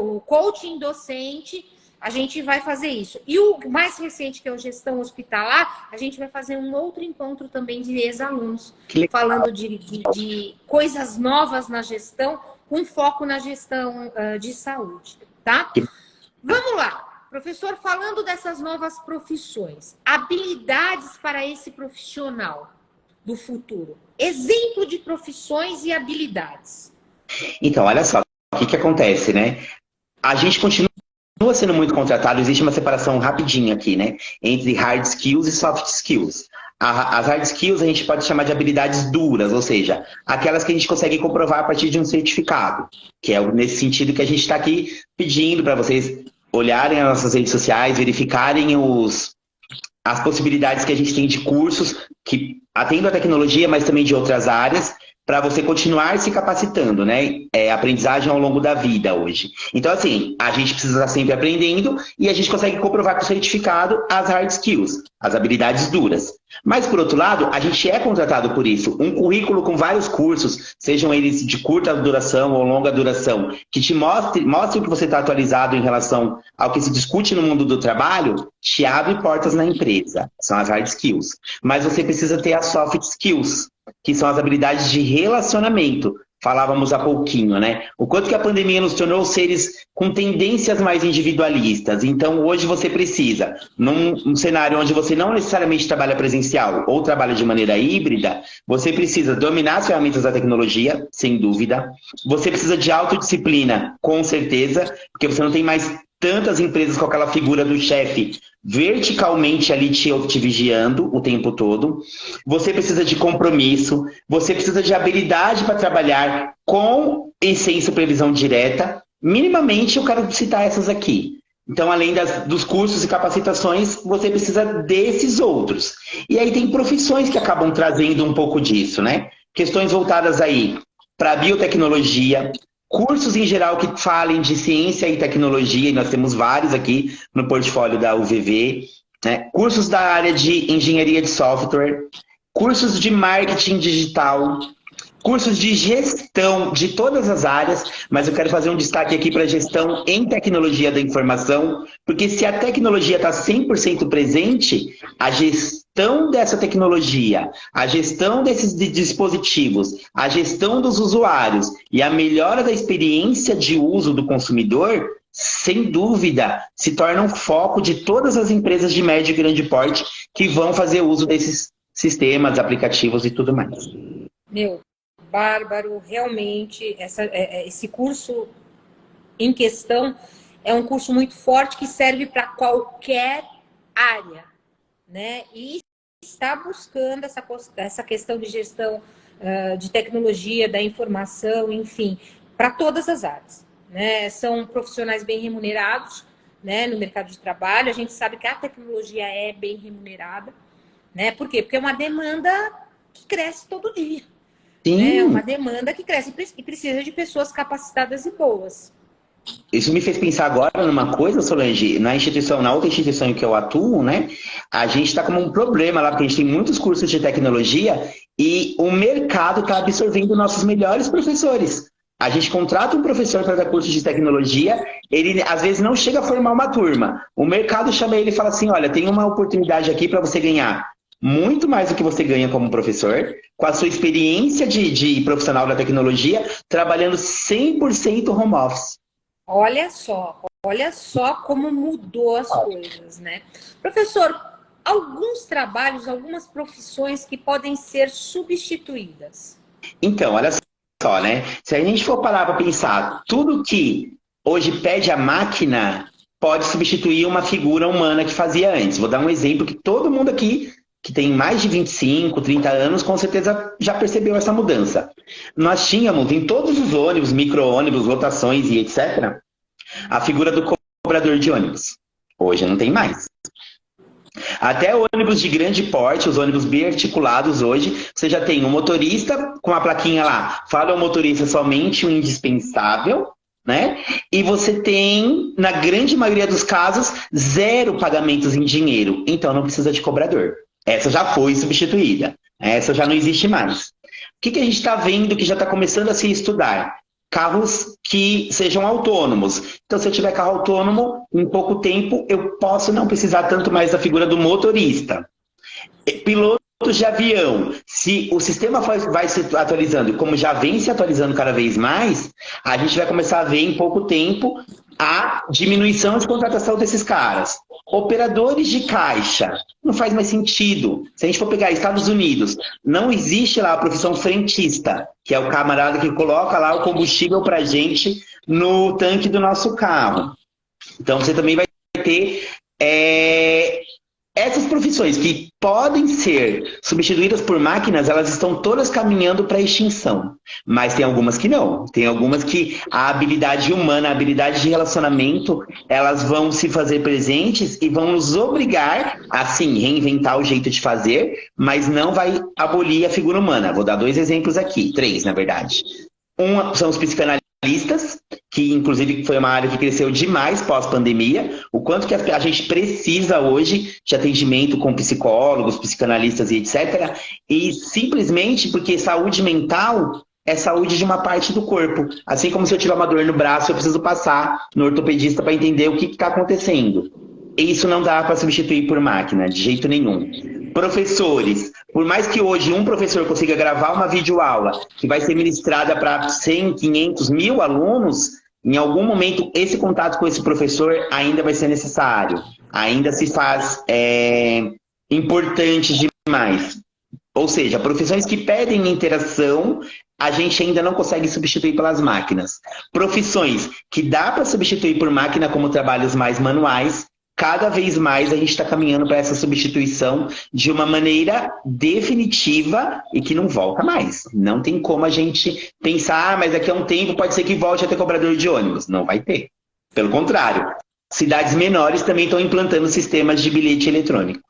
o coaching docente, a gente vai fazer isso. E o mais recente, que é o gestão hospitalar, a gente vai fazer um outro encontro também de ex-alunos, falando de coisas novas na gestão, com foco na gestão de saúde, tá? Vamos lá. Professor, falando dessas novas profissões, habilidades para esse profissional do futuro. Exemplo de profissões e habilidades. Então, olha só, o que acontece, né? A gente continua sendo muito contratado, existe uma separação rapidinha aqui, né? Entre hard skills e soft skills. As hard skills a gente pode chamar de habilidades duras, ou seja, aquelas que a gente consegue comprovar a partir de um certificado, que é nesse sentido que a gente está aqui pedindo para vocês olharem as nossas redes sociais, verificarem as possibilidades que a gente tem de cursos que atendem a tecnologia, mas também de outras áreas, para você continuar se capacitando, né? Aprendizagem ao longo da vida hoje. Então, assim, a gente precisa estar sempre aprendendo e a gente consegue comprovar com o certificado as hard skills, as habilidades duras. Mas, por outro lado, a gente é contratado por isso. Um currículo com vários cursos, sejam eles de curta duração ou longa duração, que te mostre que você está atualizado em relação ao que se discute no mundo do trabalho, te abre portas na empresa. São as hard skills. Mas você precisa ter as soft skills, que são as habilidades de relacionamento. Falávamos há pouquinho, né? O quanto que a pandemia nos tornou seres com tendências mais individualistas. Então, hoje você precisa, num cenário onde você não necessariamente trabalha presencial ou trabalha de maneira híbrida, você precisa dominar as ferramentas da tecnologia, sem dúvida. Você precisa de autodisciplina, com certeza, porque você não tem mais tantas empresas com aquela figura do chefe verticalmente ali te vigiando o tempo todo. Você precisa de compromisso, você precisa de habilidade para trabalhar com essência e previsão direta. Minimamente, eu quero citar essas aqui. Então, além dos cursos e capacitações, você precisa desses outros. E aí tem profissões que acabam trazendo um pouco disso, né? Questões voltadas aí para biotecnologia, cursos em geral que falem de ciência e tecnologia, e nós temos vários aqui no portfólio da UVV, né? Cursos da área de engenharia de software, cursos de marketing digital, cursos de gestão de todas as áreas, mas eu quero fazer um destaque aqui para gestão em tecnologia da informação, porque se a tecnologia está 100% presente, a gestão dessa tecnologia, a gestão desses dispositivos, a gestão dos usuários e a melhora da experiência de uso do consumidor, sem dúvida, se torna um foco de todas as empresas de médio e grande porte que vão fazer uso desses sistemas, aplicativos e tudo mais. Meu, bárbaro, realmente, esse curso em questão é um curso muito forte que serve para qualquer área, né? E está buscando essa questão de gestão de tecnologia, da informação, enfim, para todas as áreas, né? São profissionais bem remunerados, né, no mercado de trabalho. A gente sabe que a tecnologia é bem remunerada, né? Por quê? Porque é uma demanda que cresce todo dia. É uma demanda que cresce e precisa de pessoas capacitadas e boas. Isso me fez pensar agora numa coisa, Solange, na outra instituição em que eu atuo, né? A gente está com um problema lá, porque a gente tem muitos cursos de tecnologia e o mercado está absorvendo nossos melhores professores. A gente contrata um professor para dar curso de tecnologia, ele às vezes não chega a formar uma turma. O mercado chama ele e fala assim, olha, tem uma oportunidade aqui para você ganhar muito mais do que você ganha como professor, com a sua experiência de profissional da tecnologia, trabalhando 100% home office. Olha só como mudou as coisas, né? Professor, alguns trabalhos, algumas profissões que podem ser substituídas. Então, olha só, né? Se a gente for parar para pensar, tudo que hoje pede a máquina pode substituir uma figura humana que fazia antes. Vou dar um exemplo que todo mundo aqui que tem mais de 25, 30 anos, com certeza já percebeu essa mudança. Nós tínhamos em todos os ônibus, micro-ônibus, lotações e etc., a figura do cobrador de ônibus. Hoje não tem mais. Até ônibus de grande porte, os ônibus bem articulados hoje, você já tem um motorista com a plaquinha lá, fala ao motorista somente o indispensável, né? E você tem, na grande maioria dos casos, 0 pagamentos em dinheiro. Então não precisa de cobrador. Essa já foi substituída. Essa já não existe mais. O que a gente está vendo que já está começando a se estudar? Carros que sejam autônomos. Então, se eu tiver carro autônomo, em pouco tempo, eu posso não precisar tanto mais da figura do motorista. Pilotos de avião. Se o sistema vai se atualizando, como já vem se atualizando cada vez mais, a gente vai começar a ver em pouco tempo a diminuição de contratação desses caras. Operadores de caixa, não faz mais sentido. Se a gente for pegar Estados Unidos, não existe lá a profissão frentista, que é o camarada que coloca lá o combustível para a gente no tanque do nosso carro. Então você também vai ter essas profissões que podem ser substituídas por máquinas, elas estão todas caminhando para a extinção. Mas tem algumas que não. Tem algumas que a habilidade humana, a habilidade de relacionamento, elas vão se fazer presentes e vão nos obrigar a, sim, reinventar o jeito de fazer, mas não vai abolir a figura humana. Vou dar 2 exemplos aqui, 3, na verdade. Um são os psicanalistas, que inclusive foi uma área que cresceu demais pós-pandemia, o quanto que a gente precisa hoje de atendimento com psicólogos, psicanalistas e etc. E simplesmente porque saúde mental é saúde de uma parte do corpo. Assim como se eu tiver uma dor no braço, eu preciso passar no ortopedista para entender o que está acontecendo. Isso não dá para substituir por máquina, de jeito nenhum. Professores, por mais que hoje um professor consiga gravar uma videoaula que vai ser ministrada para 100, 500, 1000 alunos, em algum momento, esse contato com esse professor ainda vai ser necessário. Ainda se faz importante demais. Ou seja, profissões que pedem interação, a gente ainda não consegue substituir pelas máquinas. Profissões que dá para substituir por máquina, como trabalhos mais manuais, cada vez mais a gente está caminhando para essa substituição de uma maneira definitiva e que não volta mais. Não tem como a gente pensar, mas daqui a um tempo pode ser que volte a ter cobrador de ônibus. Não vai ter. Pelo contrário, cidades menores também estão implantando sistemas de bilhete eletrônico.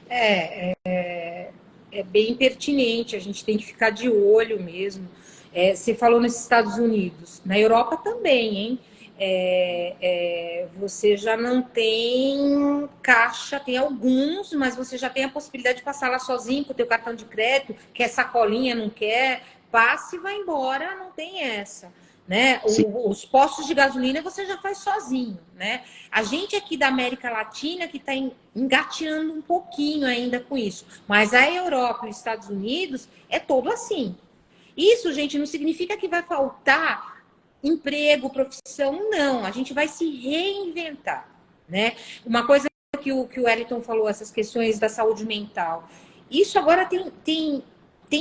É bem pertinente, a gente tem que ficar de olho mesmo. Você falou nos Estados Unidos, na Europa também, hein? Você já não tem caixa, tem alguns, mas você já tem a possibilidade de passar lá sozinho com o teu cartão de crédito, quer sacolinha, não quer, passe e vai embora, não tem essa. Né? Os postos de gasolina você já faz sozinho, né? A gente aqui da América Latina que está engateando um pouquinho ainda com isso, mas a Europa e os Estados Unidos é todo assim. Isso, gente, não significa que vai faltar emprego, profissão, não. A gente vai se reinventar, né? Uma coisa que o Wellington falou, essas questões da saúde mental, isso agora tem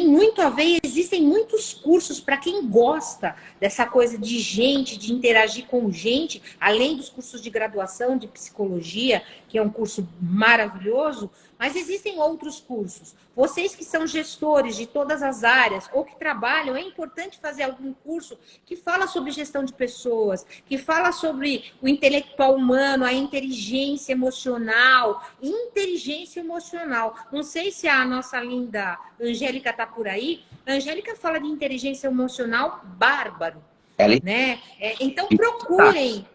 muito a ver, existem muitos cursos para quem gosta dessa coisa de gente, de interagir com gente, além dos cursos de graduação de psicologia, que é um curso maravilhoso, mas existem outros cursos. Vocês que são gestores de todas as áreas ou que trabalham, é importante fazer algum curso que fala sobre gestão de pessoas, que fala sobre o intelectual humano, a inteligência emocional. Não sei se a nossa linda Angélica está por aí. A Angélica fala de inteligência emocional bárbaro. Né? Então procurem.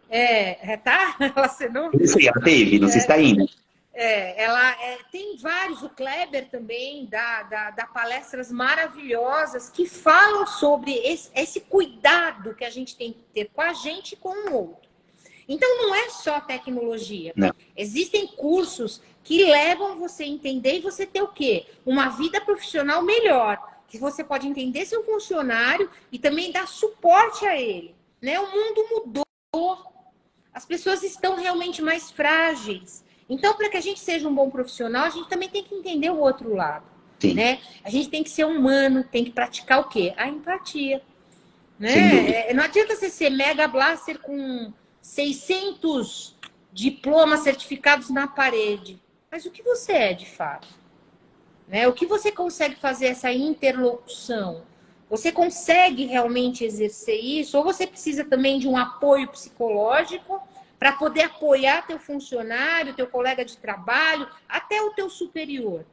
Tá? Ela assinou? Isso aí, ela teve, não sei se está indo. Ela tem vários, o Kleber também dá palestras maravilhosas que falam sobre esse cuidado que a gente tem que ter com a gente e com o outro. Então não é só tecnologia. Não. Existem cursos que levam você a entender e você ter o quê? Uma vida profissional melhor, que você pode entender seu funcionário e também dar suporte a ele. Né? O mundo mudou, as pessoas estão realmente mais frágeis. Então, para que a gente seja um bom profissional, a gente também tem que entender o outro lado. Né? A gente tem que ser humano, tem que praticar o quê? A empatia. Né? Não adianta você ser mega blaster com 600 diplomas certificados na parede. Mas o que você é, de fato? Né? O que você consegue fazer essa interlocução? Você consegue realmente exercer isso? Ou você precisa também de um apoio psicológico para poder apoiar teu funcionário, teu colega de trabalho, até o teu superior.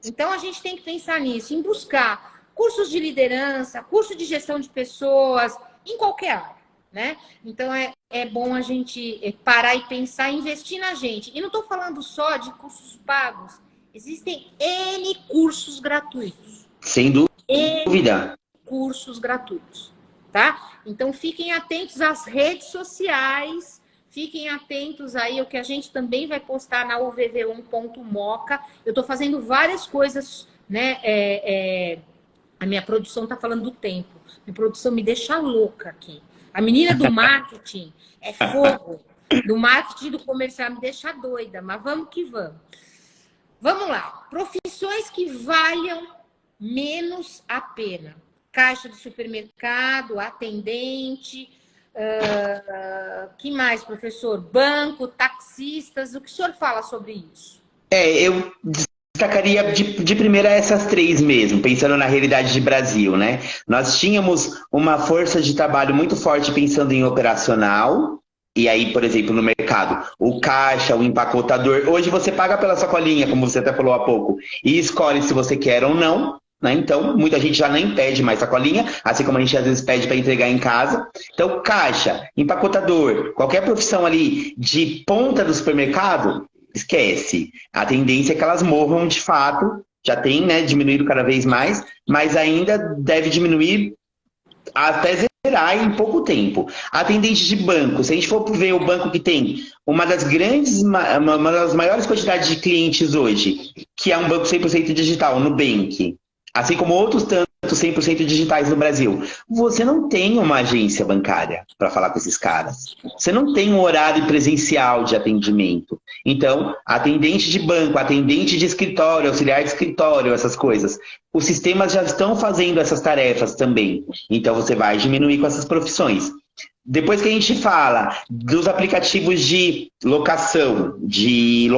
Então, a gente tem que pensar nisso, em buscar cursos de liderança, curso de gestão de pessoas, em qualquer área, né? Então, é bom a gente parar e pensar e investir na gente. E não estou falando só de cursos pagos. Existem N cursos gratuitos. Sem dúvida. Cursos gratuitos, tá? Então, fiquem atentos às redes sociais. Fiquem atentos aí ao que a gente também vai postar na uvv1.moca. Eu estou fazendo várias coisas, né? A minha produção está falando do tempo. Minha produção me deixa louca aqui. A menina do marketing é fogo. Do marketing do comercial me deixa doida. Mas vamos que vamos. Vamos lá. Profissões que valham menos a pena. Caixa de supermercado, atendente... que mais, professor? Banco, taxistas, o que o senhor fala sobre isso? Eu destacaria de primeira essas três mesmo, pensando na realidade de Brasil, né? Nós tínhamos uma força de trabalho muito forte pensando em operacional, e aí, por exemplo, no mercado, o caixa, o empacotador. Hoje você paga pela sacolinha, como você até falou há pouco, e escolhe se você quer ou não. Né? Então, muita gente já nem pede mais sacolinha, assim como a gente às vezes pede para entregar em casa. Então, caixa, empacotador, qualquer profissão ali de ponta do supermercado, esquece. A tendência é que elas morram de fato, já tem, né, diminuído cada vez mais, mas ainda deve diminuir até zerar em pouco tempo. Atendente de banco, se a gente for ver o banco que tem uma das maiores quantidades de clientes hoje, que é um banco 100% digital, Nubank, assim como outros tantos 100% digitais no Brasil. Você não tem uma agência bancária para falar com esses caras. Você não tem um horário presencial de atendimento. Então, atendente de banco, atendente de escritório, auxiliar de escritório, essas coisas. Os sistemas já estão fazendo essas tarefas também. Então, você vai diminuir com essas profissões. Depois que a gente fala dos aplicativos de locação, de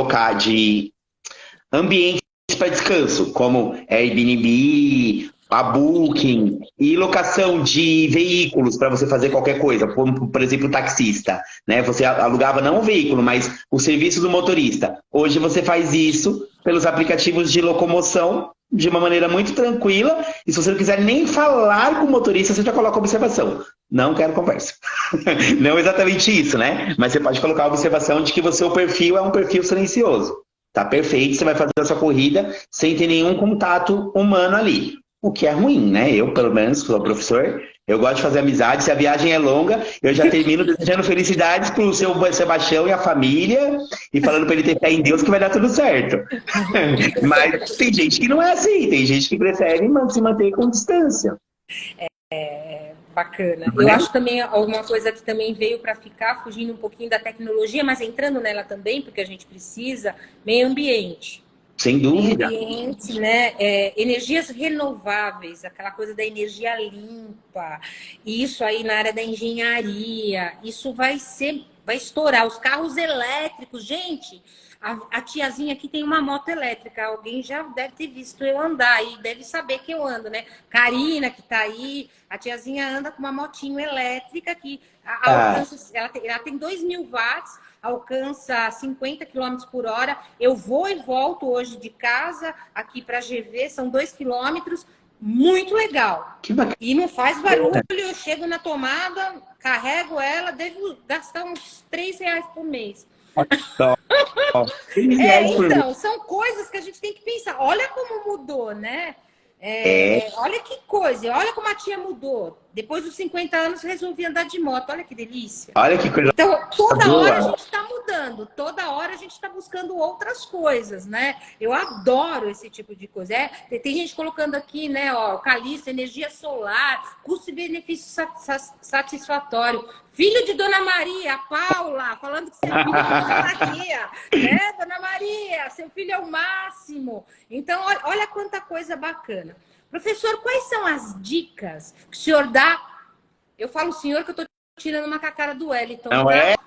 ambientes para descanso, como Airbnb, a Booking, e locação de veículos para você fazer qualquer coisa, como, por exemplo, taxista, né? Você alugava não o veículo, mas o serviço do motorista. Hoje você faz isso pelos aplicativos de locomoção de uma maneira muito tranquila, e se você não quiser nem falar com o motorista, você já coloca observação. Não quero conversa. Não exatamente isso, né? Mas você pode colocar a observação de que o seu perfil é um perfil silencioso. Tá perfeito, você vai fazer a sua corrida sem ter nenhum contato humano ali. O que é ruim, né? Eu, pelo menos, sou professor, eu gosto de fazer amizade. Se a viagem é longa, eu já termino desejando felicidades pro seu Sebastião e a família e falando para ele ter fé em Deus que vai dar tudo certo. Mas tem gente que não é assim, tem gente que prefere se manter com distância. Bacana. Eu acho também alguma coisa que também veio para ficar, fugindo um pouquinho da tecnologia, mas entrando nela também, porque a gente precisa, meio ambiente. Sem dúvida. Meio ambiente, né? Energias renováveis, aquela coisa da energia limpa. E isso aí na área da engenharia, isso vai estourar. Os carros elétricos, gente. A tiazinha aqui tem uma moto elétrica. Alguém já deve ter visto eu andar e deve saber que eu ando, né? Karina, que tá aí, a tiazinha anda com uma motinho elétrica que alcança, ela tem 2.000 watts, alcança 50 km por hora. Eu vou e volto hoje de casa aqui para GV, são 2 quilômetros. Muito legal. E não faz barulho, eu chego na tomada, carrego ela, devo gastar uns R$3 por mês. Então, são coisas que a gente tem que pensar. Olha como mudou, né? Olha que coisa, olha como a tia mudou. Depois dos 50 anos resolvi andar de moto, olha que delícia. Olha que coisa. Então, toda hora a gente está mudando, toda hora a gente está buscando outras coisas, né? Eu adoro esse tipo de coisa. Tem gente colocando aqui, né, ó, Calixto, energia solar, custo e benefício satisfatório. Filho de Dona Maria, Paula, falando que seu filho é de Dona Maria, né, Dona Maria, seu filho é o máximo. Então, olha quanta coisa bacana. Professor, quais são as dicas que o senhor dá? Eu falo senhor que eu estou tirando uma cacara do Wellington. Não tá?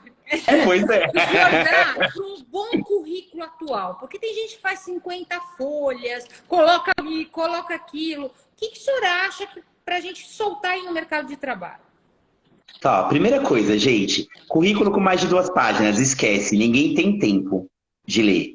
Pois é. O senhor dá para um bom currículo atual? Porque tem gente que faz 50 folhas, coloca ali, coloca aquilo. O que o senhor acha para a gente soltar aí no mercado de trabalho? Tá, primeira coisa, gente. Currículo com mais de 2 páginas, esquece. Ninguém tem tempo de ler.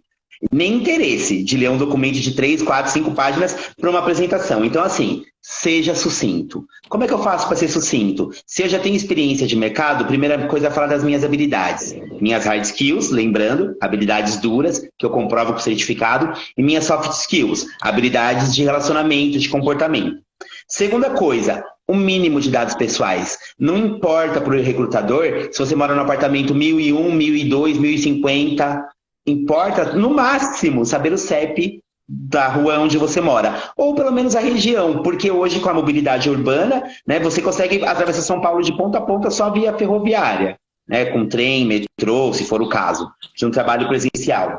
Nem interesse de ler um documento de 3, 4, 5 páginas para uma apresentação. Então, assim, seja sucinto. Como é que eu faço para ser sucinto? Se eu já tenho experiência de mercado, primeira coisa é falar das minhas habilidades. Minhas hard skills, lembrando, habilidades duras, que eu comprovo com certificado, e minhas soft skills, habilidades de relacionamento, de comportamento. Segunda coisa, o mínimo de dados pessoais. Não importa para o recrutador se você mora no apartamento 1001, 1002, 1050... Importa, no máximo, saber o CEP da rua onde você mora. Ou pelo menos a região, porque hoje com a mobilidade urbana, né, você consegue atravessar São Paulo de ponta a ponta só via ferroviária, né, com trem, metrô, se for o caso, de um trabalho presencial.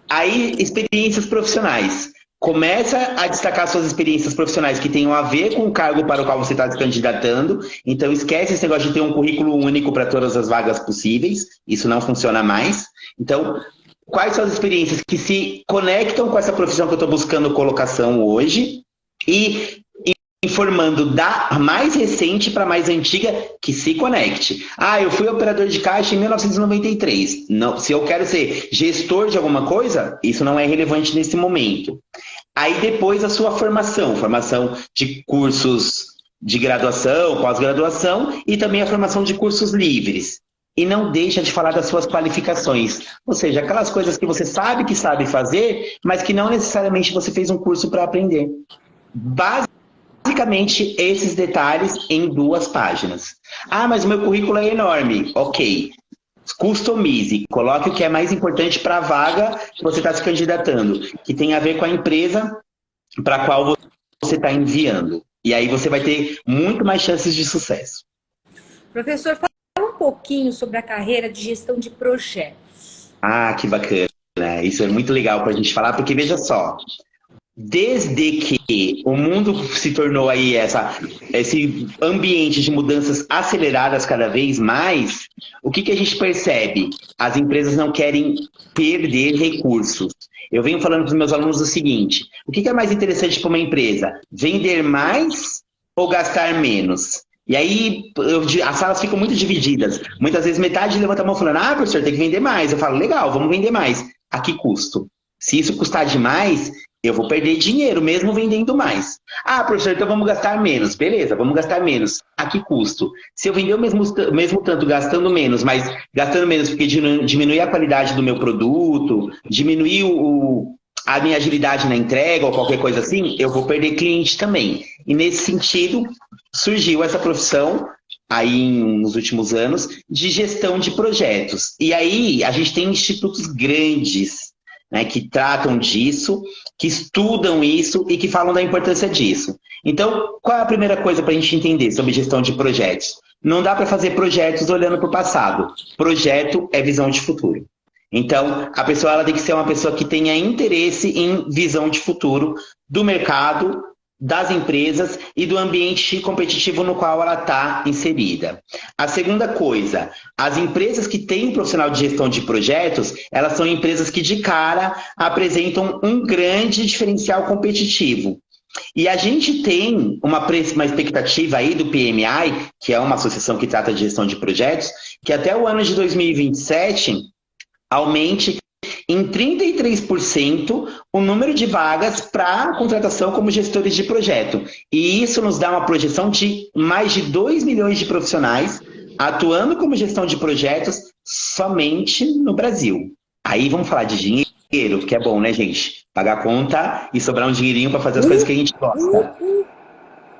Aí, experiências profissionais. Começa a destacar suas experiências profissionais que tenham a ver com o cargo para o qual você está se candidatando. Então, esquece esse negócio de ter um currículo único para todas as vagas possíveis. Isso não funciona mais. Então, quais são as experiências que se conectam com essa profissão que eu estou buscando colocação hoje e informando da mais recente para a mais antiga que se conecte. Ah, eu fui operador de caixa em 1993. Não, se eu quero ser gestor de alguma coisa, isso não é relevante nesse momento. Aí depois a sua formação de cursos de graduação, pós-graduação e também a formação de cursos livres. E não deixa de falar das suas qualificações. Ou seja, aquelas coisas que você sabe que sabe fazer, mas que não necessariamente você fez um curso para aprender. Basicamente, esses detalhes em 2 páginas. Ah, mas o meu currículo é enorme. Ok. Customize. Coloque o que é mais importante para a vaga que você está se candidatando, que tem a ver com a empresa para a qual você está enviando. E aí você vai ter muito mais chances de sucesso. Professor, fala um pouquinho sobre a carreira de gestão de projetos. Ah, que bacana. Isso é muito legal para a gente falar, porque veja só, desde que o mundo se tornou aí esse ambiente de mudanças aceleradas cada vez mais, o que a gente percebe? As empresas não querem perder recursos. Eu venho falando para os meus alunos o seguinte: o que é mais interessante para uma empresa? Vender mais ou gastar menos? E aí as salas ficam muito divididas. Muitas vezes metade levanta a mão falando: ah, professor, tem que vender mais. Eu falo: legal, vamos vender mais. A que custo? Se isso custar demais, eu vou perder dinheiro mesmo vendendo mais. Ah, professor, então vamos gastar menos. Beleza, vamos gastar menos. A que custo? Se eu vender o mesmo tanto gastando menos, mas gastando menos porque diminuir a qualidade do meu produto, diminuir a minha agilidade na entrega ou qualquer coisa assim, eu vou perder cliente também. E nesse sentido, surgiu essa profissão aí nos últimos anos de gestão de projetos. E aí a gente tem institutos grandes, né, que tratam disso, que estudam isso e que falam da importância disso. Então, qual é a primeira coisa para a gente entender sobre gestão de projetos? Não dá para fazer projetos olhando para o passado. Projeto é visão de futuro. Então, a pessoa ela tem que ser uma pessoa que tenha interesse em visão de futuro do mercado, das empresas e do ambiente competitivo no qual ela está inserida. A segunda coisa, as empresas que têm um profissional de gestão de projetos, elas são empresas que de cara apresentam um grande diferencial competitivo. E a gente tem uma expectativa aí do PMI, que é uma associação que trata de gestão de projetos, que até o ano de 2027 aumente em 33% o número de vagas para contratação como gestores de projeto. E isso nos dá uma projeção de mais de 2 milhões de profissionais atuando como gestão de projetos somente no Brasil. Aí vamos falar de dinheiro, que é bom, né, gente? Pagar conta e sobrar um dinheirinho para fazer as coisas que a gente gosta.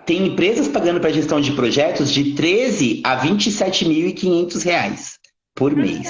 Tem empresas pagando para gestão de projetos de R$ 13 a R$ 27.500 por mês.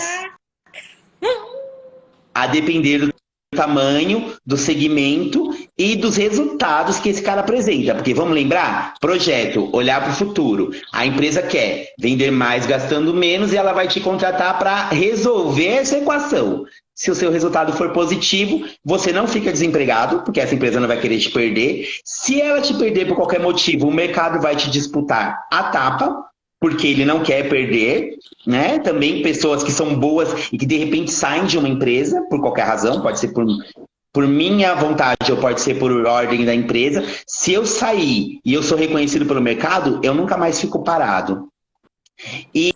A depender do tamanho, do segmento e dos resultados que esse cara apresenta. Porque vamos lembrar, projeto, olhar para o futuro. A empresa quer vender mais gastando menos e ela vai te contratar para resolver essa equação. Se o seu resultado for positivo, você não fica desempregado, porque essa empresa não vai querer te perder. Se ela te perder por qualquer motivo, o mercado vai te disputar a tapa, porque ele não quer perder, né? Também pessoas que são boas e que de repente saem de uma empresa por qualquer razão, pode ser por minha vontade ou pode ser por ordem da empresa. Se eu sair e eu sou reconhecido pelo mercado, eu nunca mais fico parado. E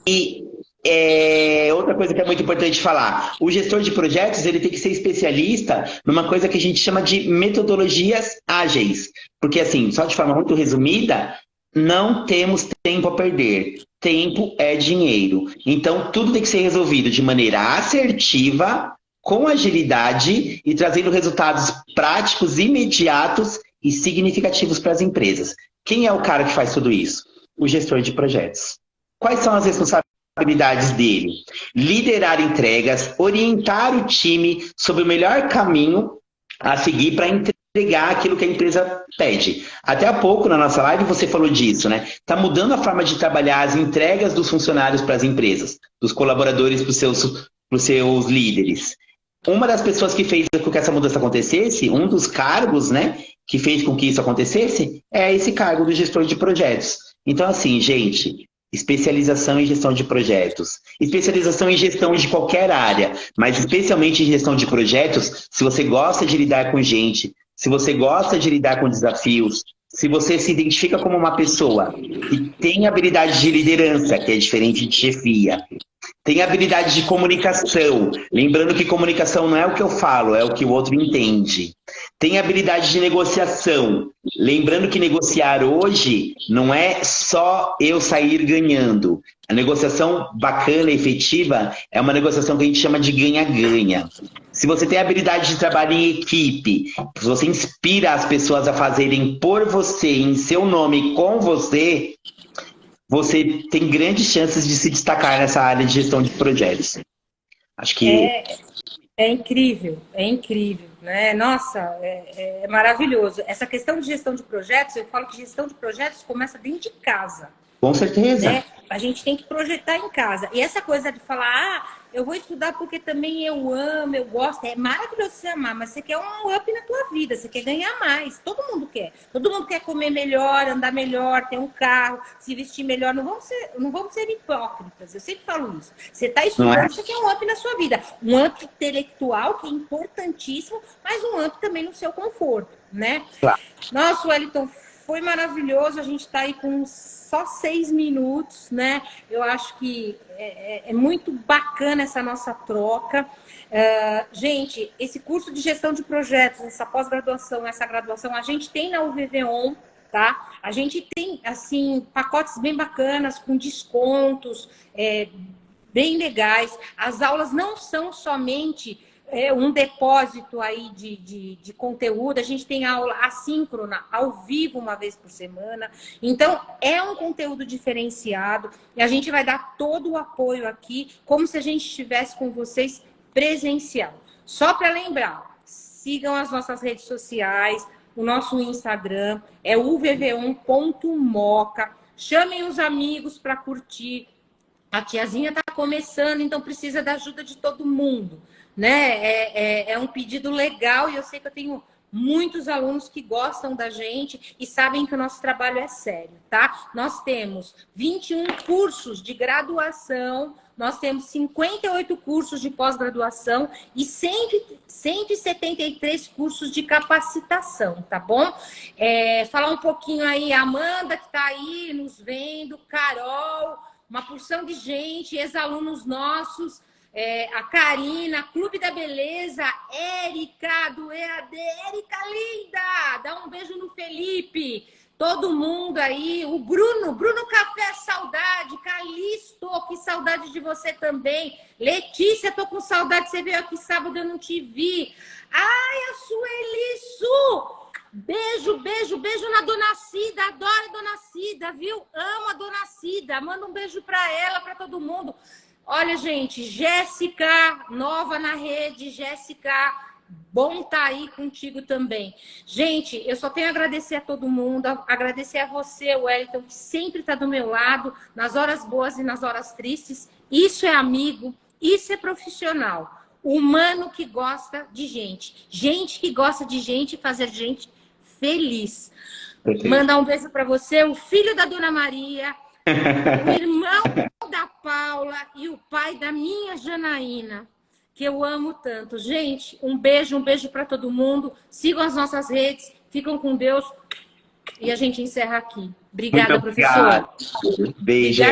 outra coisa que é muito importante falar, o gestor de projetos ele tem que ser especialista numa coisa que a gente chama de metodologias ágeis. Porque assim, só de forma muito resumida, não temos tempo a perder. Tempo é dinheiro. Então, tudo tem que ser resolvido de maneira assertiva, com agilidade e trazendo resultados práticos, imediatos e significativos para as empresas. Quem é o cara que faz tudo isso? O gestor de projetos. Quais são as responsabilidades dele? Liderar entregas, orientar o time sobre o melhor caminho a seguir para entregar aquilo que a empresa pede. Até há pouco, na nossa live, você falou disso, né? Está mudando a forma de trabalhar as entregas dos funcionários para as empresas, dos colaboradores para os seus líderes. Uma das pessoas que fez com que essa mudança acontecesse, um dos cargos, né, que fez com que isso acontecesse, é esse cargo do gestor de projetos. Então, assim, gente, especialização em gestão de projetos, especialização em gestão de qualquer área, mas especialmente em gestão de projetos, se você gosta de lidar com gente, se você gosta de lidar com desafios, se você se identifica como uma pessoa que tem habilidade de liderança, que é diferente de chefia, tem habilidade de comunicação, lembrando que comunicação não é o que eu falo, é o que o outro entende. Tem habilidade de negociação, lembrando que negociar hoje não é só eu sair ganhando. A negociação bacana e efetiva é uma negociação que a gente chama de ganha-ganha. Se você tem habilidade de trabalho em equipe, se você inspira as pessoas a fazerem por você, em seu nome, com você, você tem grandes chances de se destacar nessa área de gestão de projetos. Acho que é incrível, né? Nossa, é maravilhoso. Essa questão de gestão de projetos, eu falo que gestão de projetos começa dentro de casa. Com certeza. Né? A gente tem que projetar em casa. E essa coisa de falar, eu vou estudar porque também eu amo, eu gosto, é maravilhoso você amar, mas você quer um up na tua vida, você quer ganhar mais. Todo mundo quer. Todo mundo quer comer melhor, andar melhor, ter um carro, se vestir melhor. Não vamos ser hipócritas, eu sempre falo isso. Você está Não é? estudando, você quer um up na sua vida. Um up intelectual, que é importantíssimo, mas um up também no seu conforto, né? Claro. Nossa, Wellington, foi maravilhoso. A gente está aí com só 6 minutos, né? Eu acho que é muito bacana essa nossa troca. Gente, esse curso de gestão de projetos, essa pós-graduação, essa graduação, a gente tem na UVV-ON, tá? A gente tem, assim, pacotes bem bacanas, com descontos, bem legais. As aulas não são somente um depósito aí de conteúdo, a gente tem aula assíncrona, ao vivo, uma vez por semana. Então, é um conteúdo diferenciado e a gente vai dar todo o apoio aqui, como se a gente estivesse com vocês presencial. Só para lembrar, sigam as nossas redes sociais, o nosso Instagram é uvv1.moca. Chamem os amigos para curtir. A tiazinha está começando, então precisa da ajuda de todo mundo, né? É um pedido legal e eu sei que eu tenho muitos alunos que gostam da gente e sabem que o nosso trabalho é sério, tá? Nós temos 21 cursos de graduação, nós temos 58 cursos de pós-graduação e 173 cursos de capacitação, tá bom? Falar um pouquinho aí, a Amanda que está aí nos vendo, Carol, uma porção de gente, ex-alunos nossos, a Karina, Clube da Beleza, Érica, do EAD, Érica linda, dá um beijo no Felipe, todo mundo aí, o Bruno Café, saudade, Calisto, que saudade de você também, Letícia, tô com saudade, você veio aqui sábado, eu não te vi, ai, a Sueli Su, beijo, beijo, beijo na Dona Cida, adoro a Dona Cida, viu? Amo a Dona Cida, manda um beijo para ela, para todo mundo. Olha, gente, Jéssica, nova na rede, Jéssica, bom tá aí contigo também. Gente, eu só tenho a agradecer a todo mundo, agradecer a você, Wellington, que sempre tá do meu lado, nas horas boas e nas horas tristes. Isso é amigo, isso é profissional. Humano que gosta de gente. Gente que gosta de gente e fazer gente feliz. Perfeito. Mandar um beijo para você, o filho da Dona Maria, o irmão da Paula e o pai da minha Janaína, que eu amo tanto. Gente, um beijo para todo mundo. Sigam as nossas redes, ficam com Deus e a gente encerra aqui. Obrigada, professor. Beijo.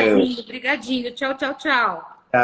Brigadinho. Tchau, tchau, tchau. Tchau.